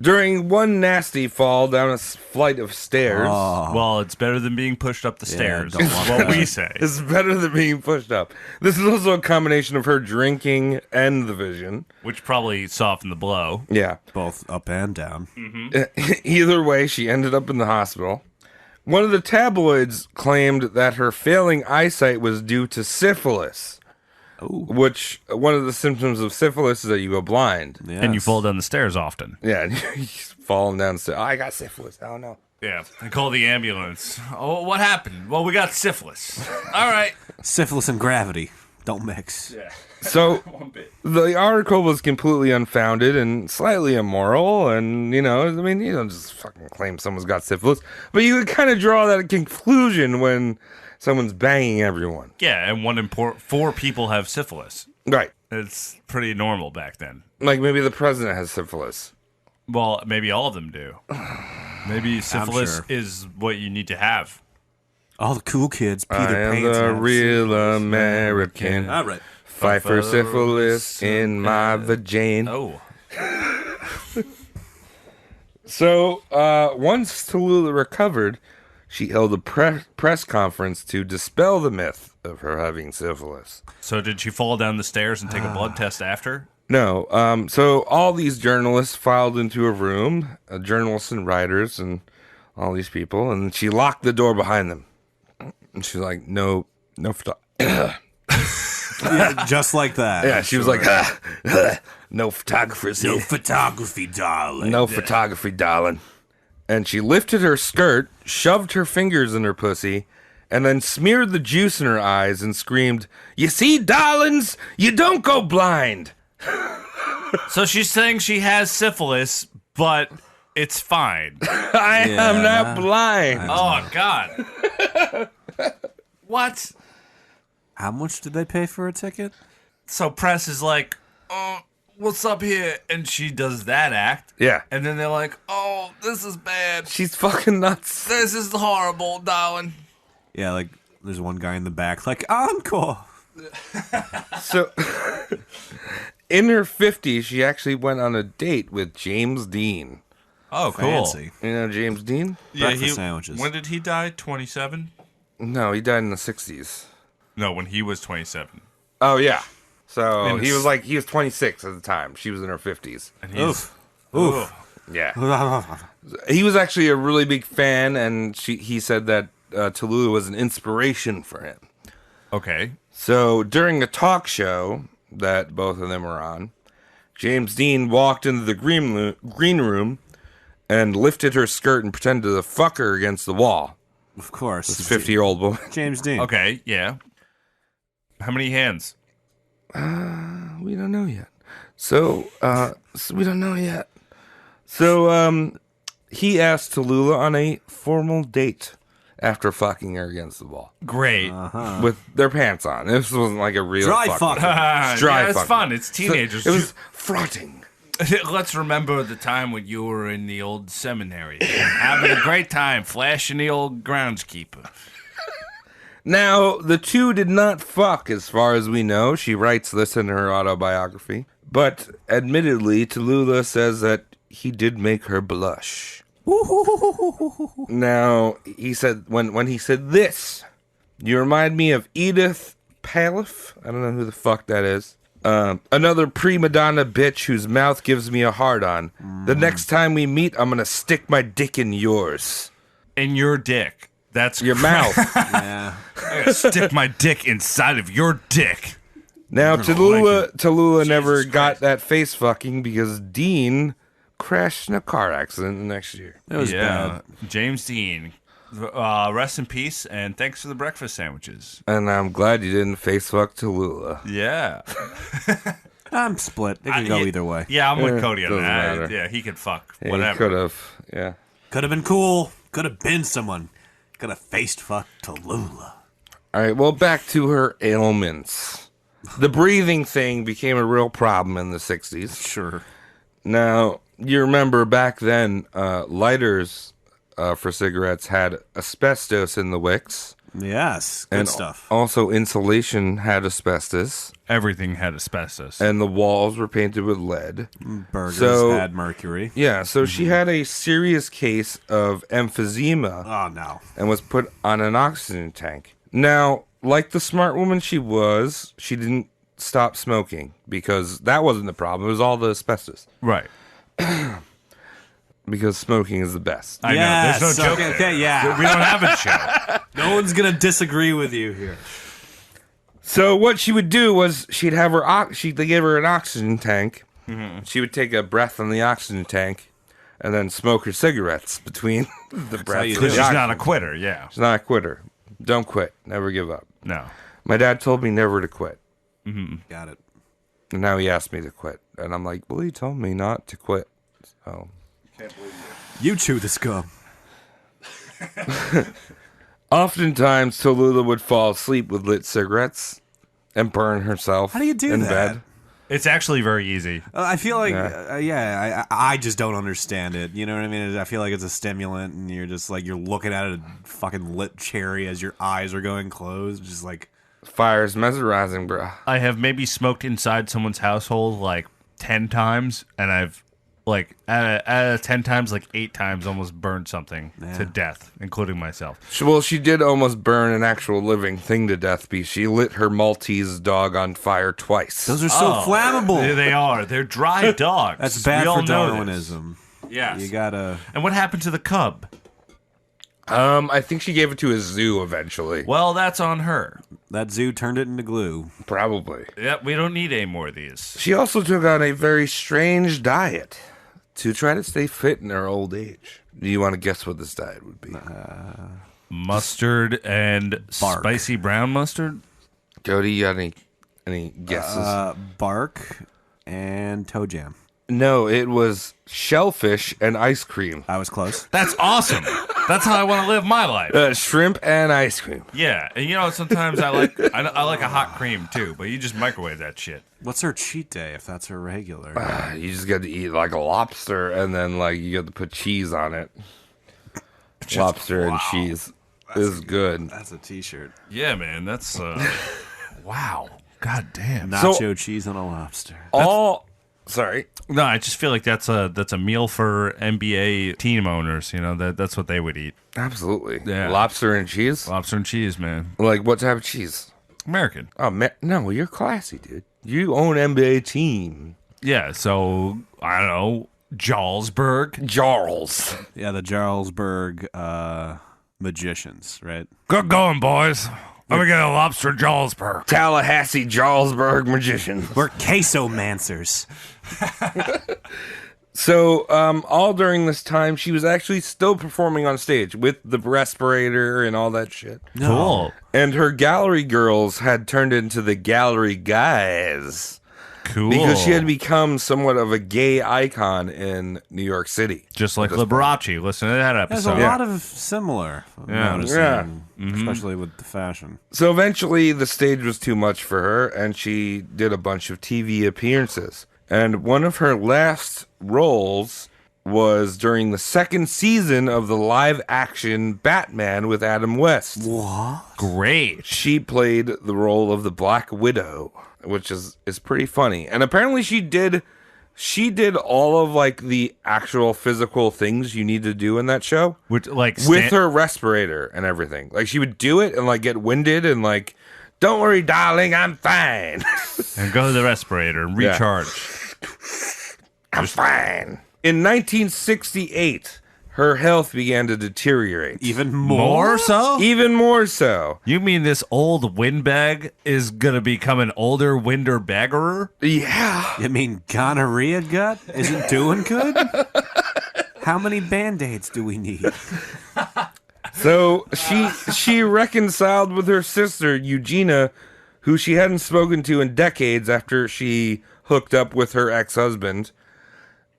during one nasty fall down a flight of stairs, Well, it's better than being pushed up the stairs. don't Is want what we say. it's better than being pushed up. This is also a combination of her drinking and the vision. Which probably softened the blow. Yeah. Both up and down. Either way, she ended up in the hospital. One of the tabloids claimed that her failing eyesight was due to syphilis. Which, one of the symptoms of syphilis is that you go blind. Yes. And you fall down the stairs often. Yeah, he's falling down the stairs. Oh, I got syphilis. Oh, no. Yeah. They call the ambulance. Oh, what happened? Well, we got syphilis. All right. Syphilis and gravity don't mix. Yeah. So, the article was completely unfounded and slightly immoral, and, you don't just fucking claim someone's got syphilis, but you could kind of draw that conclusion when someone's banging everyone. Yeah, and 4 people have syphilis. Right. It's pretty normal back then. Like, maybe the president has syphilis. Well, maybe all of them do. Maybe syphilis sure. is what you need to have. All the cool kids, I Peter am Pan. the real American. All right. Fight for syphilis in my vagina. Oh. So, once Tallulah recovered, she held a press conference to dispel the myth of her having syphilis. So did she fall down the stairs and take a blood test after? No. So all these journalists filed into a room, journalists and writers and all these people, and she locked the door behind them. And she's like, no Yeah, just like that. Yeah, she was like, no photographers here. No photography, darling. No photography, darling. And she lifted her skirt, shoved her fingers in her pussy, and then smeared the juice in her eyes and screamed, "You see, darlings, you don't go blind." So she's saying she has syphilis, but it's fine. I am not blind. Oh, God. What? How much did they pay for a ticket? So press is like, oh, what's up here? And she does that act. Yeah. And then they're like, oh, this is bad. She's fucking nuts. This is horrible, darling. Yeah, like there's one guy in the back, like encore. So, in her 50s, she actually went on a date with James Dean. Oh, cool. Fancy. You know James Dean? Breakfast sandwiches. When did he die? 27? No, he died in the 60s. No, when he was 27. Oh, yeah. So, In he his- was 26 at the time. She was in her 50s. And he's, Oof. Yeah. He was actually a really big fan, and he said that Tallulah was an inspiration for him. Okay. So during a talk show that both of them were on, James Dean walked into the green room and lifted her skirt and pretended to fuck her against the wall. Of course. This 50-year-old boy. James Dean. Okay, yeah. How many hands? We don't know yet. So we don't know yet. So he asked Tallulah on a formal date after fucking her against the wall Great. with their pants on. This wasn't like a real Dry fucking. fucking. It's dry yeah, it's fucking. fun. It's So teenagers. it was frotting. Let's remember the time when you were in the old seminary. Having a great time, flashing the old groundskeeper. Now, the two did not fuck as far as we know. She writes this in her autobiography. But admittedly, Tallulah says that he did make her blush. Now, he said, when he said this, you remind me of Edith Paliff. I don't know who the fuck that is. Another prima donna bitch whose mouth gives me a hard on. The next time we meet, I'm gonna stick my dick in yours. In your dick. That's Your mouth. Yeah. I gotta stick my dick inside of your dick. Now, Tallulah never Jesus got Christ. that face fucking because Dean crashed in a car accident the next year. It was bad. James Dean. Rest in peace, and thanks for the breakfast sandwiches. And I'm glad you didn't face fuck Tallulah. Yeah. I'm split. It can go either way. Yeah, I'm with Cody on doesn't that. matter. Yeah, he could fuck He whatever. could have, yeah. Could have been cool. Could have been someone. Could have faced fuck Tallulah. All right, well, back to her ailments. The breathing thing became a real problem in the 60s. Sure. Now, you remember back then, lighters for cigarettes had asbestos in the wicks. Yes. Good And stuff. also insulation had asbestos. Everything had asbestos. And the walls were painted with lead. Burgers so- had mercury. Yeah, so she had a serious case of emphysema Oh, no. and was put on an oxygen tank. Now, like the smart woman she was, she didn't stop smoking because that wasn't the problem. It was all the asbestos. Right. Because smoking is the best. I know. There's no joke. Okay, there. yeah. We don't have a show. No one's going to disagree with you here. So what she would do was she'd have her they gave her an oxygen tank. Mm-hmm. She would take a breath in the oxygen tank and then smoke her cigarettes between the breaths. you of do the She's not a oxygen. quitter, yeah. She's not a quitter. Don't quit. Never give up. No. My dad told me never to quit. Got it. And now he asked me to quit. And I'm like, well, he told me not to quit. So You chew this gum. oftentimes Tallulah would fall asleep with lit cigarettes and burn herself How do you do in that? bed. It's actually very easy. I feel like, I just don't understand it. You know what I mean? I feel like it's a stimulant, and you're just like, you're looking at a fucking lit cherry as your eyes are going closed. Just like, Fire's mesmerizing, bro. I have maybe smoked inside someone's household like 10 times, and I've like out of 10 times, like 8 times almost burned something to death, including myself. Well, she did almost burn an actual living thing to death because she lit her Maltese dog on fire twice. those are so flammable. There they are. They're dry dogs. That's bad We all for know this. Darwinism. Yes. You gotta. And what happened to the cub? I think she gave it to a zoo eventually. Well, that's on her. That zoo turned it into glue. Probably. Yep, we don't need any more of these. She also took on a very strange diet to try to stay fit in her old age. Do you want to guess what this diet would be? Mustard and Bark. spicy brown mustard? Cody, you got any guesses? Bark and toe jam. No, it was shellfish and ice cream. I was close. That's awesome. That's how I want to live my life. Shrimp and ice cream. Yeah, and you know sometimes I like a hot cream too, but you just microwave that shit. What's her cheat day if that's her regular? You just got to eat like a lobster, and then like you got to put cheese on it. Lobster and cheese is good. That's a t-shirt. Yeah, man, that's wow. God damn. Nacho cheese on a lobster. Sorry. No, I just feel like that's a meal for NBA team owners. You know that's what they would eat. Absolutely. Yeah. Lobster and cheese. Lobster and cheese, man. Like what type of cheese? American. Oh man, no, you're classy, dude. You own NBA team. Yeah, so I don't know, Jarlsberg. Jarls. Yeah, the Jarlsberg magicians, right? Good going, boys. Let me get a lobster Jarlsberg. Tallahassee Jarlsberg magician. We're queso mancers. So, all during this time, she was actually still performing on stage with the respirator and all that shit. Cool. And her gallery girls had turned into the gallery guys. Cool. Because she had become somewhat of a gay icon in New York City. Just like Liberace. Listen to that There's a episode. lot of similar, I'm Yeah. noticing, especially with the fashion. So eventually, the stage was too much for her, and she did a bunch of TV appearances. And one of her last roles was during the second season of the live-action Batman with Adam West. What? Great. She played the role of the Black Widow, which is pretty funny. And apparently she did all of like the actual physical things you need to do in that show With with her respirator and everything. Like she would do it and like get winded and like Don't worry, darling, I'm fine. And go to the respirator and recharge. I'm fine. In 1968, her health began to deteriorate. Even More so? Even more so. You mean this old windbag is going to become an older winder baggerer? Yeah. You mean gonorrhea gut isn't doing good? How many Band-Aids do we need? So she reconciled with her sister, Eugenia, who she hadn't spoken to in decades after she hooked up with her ex-husband.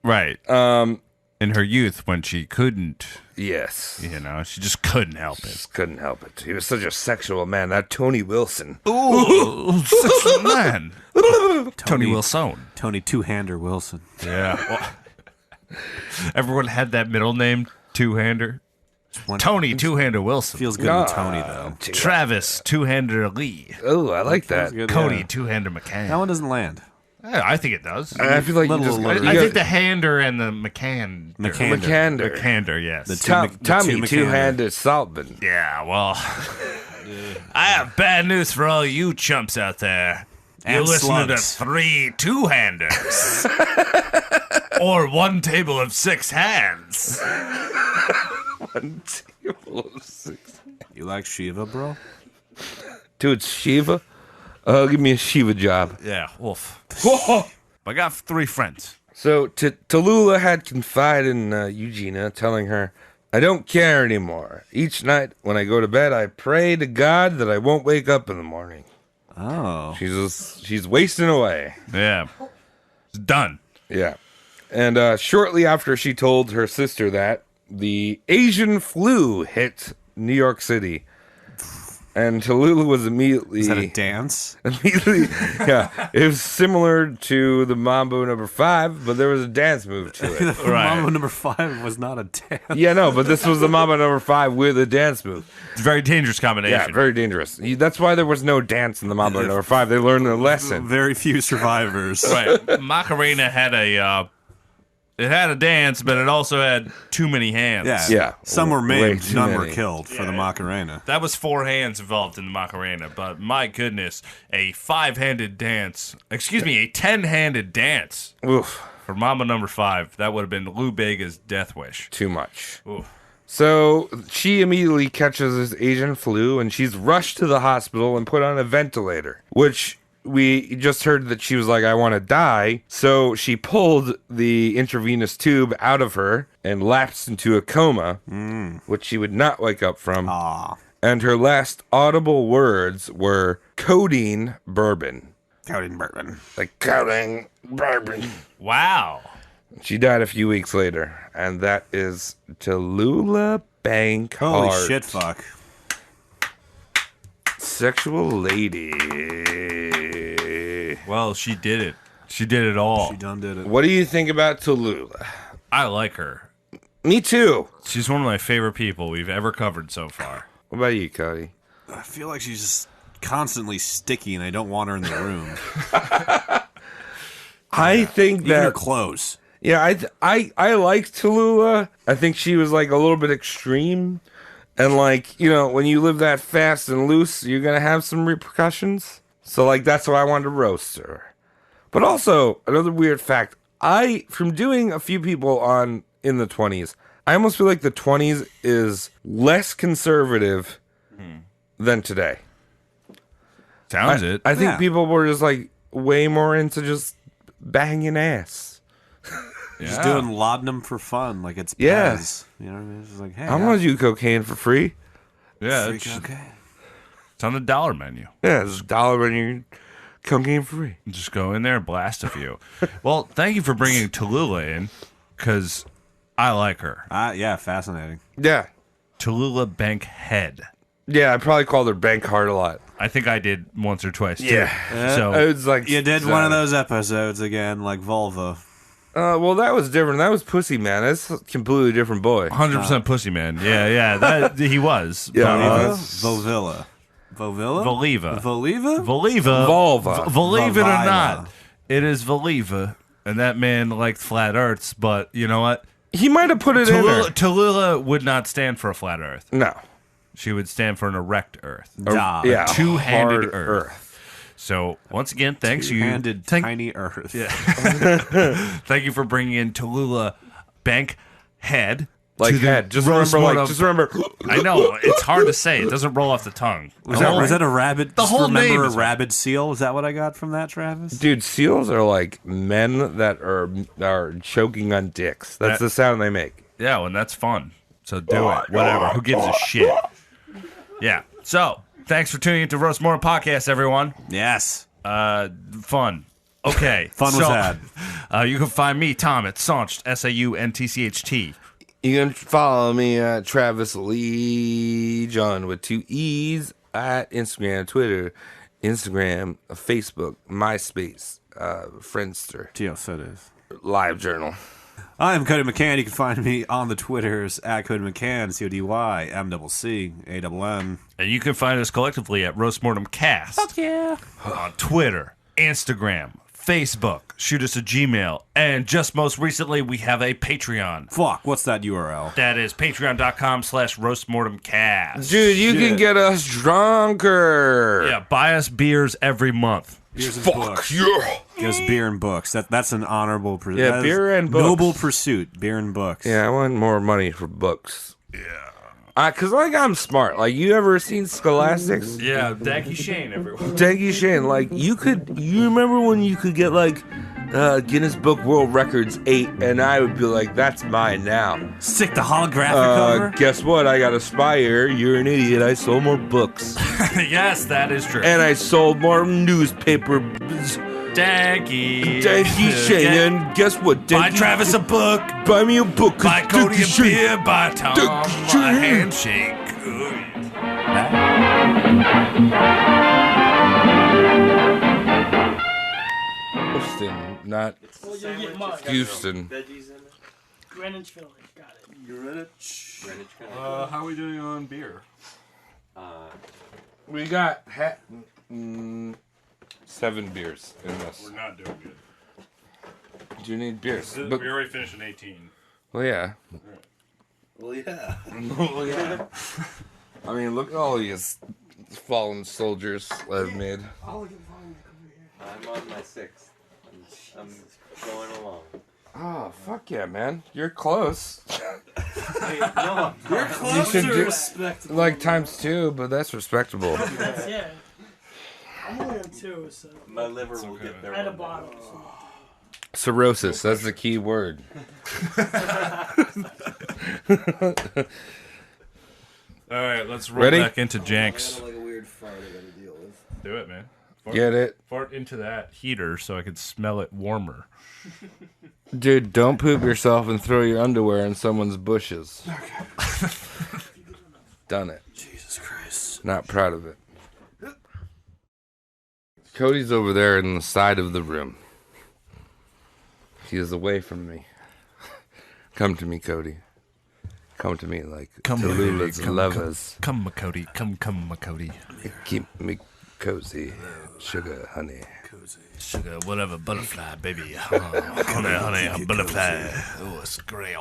Right. In her youth when she couldn't, Yes. she just couldn't help it. Just couldn't help it. He was such a sexual man. That Tony Wilson. Ooh, sexual man. Tony Wilson. Tony Two-Hander Wilson. Yeah. Well, everyone had that middle name, Two-Hander. Tony Two-Hander Wilson. Feels good with Tony, though. Travis Two-Hander Lee. Oh, I like that. Good, Cody yeah. Two-Hander McCann. That one doesn't land. Yeah, I think it does. I feel like you Little just... alliteration. I think the hander and the McCann. McCander. McCander, yes. The Tommy two Two-Handed Saltman. Yeah, well, I have bad news for all you chumps out there. You're And listening to slugs. 3 two-handers. Or 1 table of 6 hands. You like Shiva, bro? Dude, Shiva? Give me a Shiva job. Yeah, wolf. I got 3 friends. So Tallulah had confided in Eugenia, telling her, I don't care anymore. Each night when I go to bed, I pray to God that I won't wake up in the morning. Oh. She's wasting away. Yeah. It's done. Yeah. And shortly after she told her sister that, the Asian flu hit New York City. And Tallulah was immediately... Is that a dance? Yeah. It was similar to the Mambo number 5, but there was a dance move to it. Right. Mambo number 5 was not a dance. Yeah, no, but this was the Mambo number 5 with a dance move. It's a very dangerous combination. Yeah, very dangerous. That's why there was no dance in the Mambo number 5. They learned their lesson. Very few survivors. Right. Macarena had a... It had a dance, but it also had too many hands. Yeah. Yeah. Some were Way maimed, too none were many. killed for the Macarena. That was 4 hands involved in the Macarena, but my goodness, a 5-handed dance. Excuse me, a 10-handed dance Oof, for Mama number 5. That would have been Lou Bega's death wish. too much. Oof. So she immediately catches this Asian flu, and she's rushed to the hospital and put on a ventilator, which we just heard that she was like, I want to die. So she pulled the intravenous tube out of her and lapsed into a coma, which she would not wake up from. Ah. And her last audible words were codeine bourbon. Codeine bourbon. Like codeine bourbon. Wow. She died a few weeks later, and that is Tallulah Bankhead. Holy shit, fuck. Sexual lady. Well, she did it. She did it all. She done did it. What do you think about Tallulah? I like her. Me too. She's one of my favorite people we've ever covered so far. What about you, Cody? I feel like she's just constantly sticky and I don't want her in the room. I think Even her that... clothes. Yeah, I liked Tallulah. I think she was like a little bit extreme. And like, when you live that fast and loose, you're going to have some repercussions. So like, that's why I wanted to roast her. But also, another weird fact. From doing a few people in the 20s, I almost feel like the 20s is less conservative than today. Sounds it. I think Yeah. people were just like way more into just banging ass. Just doing laudanum for fun, like it's Yeah. Pez. You know what I mean? It's just like, hey, I'm going to do cocaine for free. Yeah, free it's cocaine. on the dollar menu. Yeah, it's $1 when you're cocaine free. Just go in there and blast a few. Well, thank you for bringing Tallulah in, because I like her. Yeah, fascinating. Yeah. Tallulah Bankhead. Yeah, I probably called her Bankheart a lot. I think I did once or twice, too. Yeah. So, It was like... You did one of those episodes again, like vulva. well, that was different. That was Pussy Man. That's a completely different boy. 100% pussy man. Yeah, that he was. Yeah, But, Vovilla. Vovilla? Voliva. Voliva? Voliva. Vulva. Believe it or Voliva. not, it is Voliva. And that man liked flat earths, but you know what? He might have put it in there. Tallulah would not stand for a flat earth. No. she would stand for an erect Earth. Da. Yeah, Two-handed hard Earth. So once again, thanks Two-handed tiny Earth. Yeah. Thank you for bringing in Tallulah Bankhead. Like to the head. Just roast remember, mortem. just remember. I know it's hard to say. It doesn't roll off the tongue. Was that a rabbit? The whole remember name a is rabid seal? Is that what I got from that, Travis? Dude, seals are like men that are choking on dicks. That's the sound they make. Yeah, and that's fun. So do it. Whatever. Who gives a shit? Yeah. So thanks for tuning into Roast Mortem Podcast, everyone. Yes. Fun. Okay. Fun was had. You can find me, Tom, at Saunched, SAUNTCHT. You can follow me at Travis Lee John with 2 E's at Instagram, Twitter, Facebook, MySpace, Friendster, Yes, it is. LiveJournal. I'm Cody McCann. You can find me on the Twitters at Cody McCann, CODYMCCANN. And you can find us collectively at Roast Mortem Cast. Fuck yeah. On Twitter, Instagram, Facebook. Shoot us a Gmail. And just most recently, we have a Patreon. Fuck, what's that URL? That is patreon.com/roastmortemcast. Dude, you can get us drunker. Yeah, buy us beers every month. Beers and Fuck books. yeah. Gives beer and books. That's an honorable pursuit. Yeah, beer and books. Noble pursuit. Beer and books. Yeah, I want more money for books. Yeah. Cause like I'm smart. Like you ever seen Scholastics? Yeah, Danky Shane, everyone. Danky Shane, like you remember when you could get like Guinness Book World Records 8 and I would be like, that's mine now. Stick the holographic cover. Guess what? I got a spy here. You're an idiot. I sold more books. Yes, that is true. And I sold more newspaper. Danky Shane. And guess what? Buy Travis a book. Buy me a book. Buy Cody a beer. Buy Tom a Shane. handshake. Houston, not Houston. Greenwich Village, got it. Greenwich. How are we doing on beer? We got 7 beers in this. We're not doing good. Do you need beers? We already finished an 18. Well, yeah. Well, yeah. Well, yeah. I mean, look at all these fallen soldiers I've made. I'm on my 6th. I'm going along. Oh, fuck yeah, man. You're close. No, You're closer. Respectable. Like ×2, but that's respectable. Yeah. I'm only on 2, so. my liver will get there. I had a one day. bottle. So. Cirrhosis, that's the key word. All right, let's roll Ready? back into Jenks. Like a weird fart I gotta deal with. Do it, man. Get it? Fart into that heater so I can smell it warmer. Dude, don't poop yourself and throw your underwear in someone's bushes. Okay. Done it. Jesus Christ. Not proud of it. Cody's over there in the side of the room. He is away from me. Come to me, Cody. Come to me like Tallulah's lovers. Come, Cody. Come, Cody. Keep me cozy. Sugar, honey. Sugar, whatever, butterfly, baby. Honey, butterfly. Oh, it's great.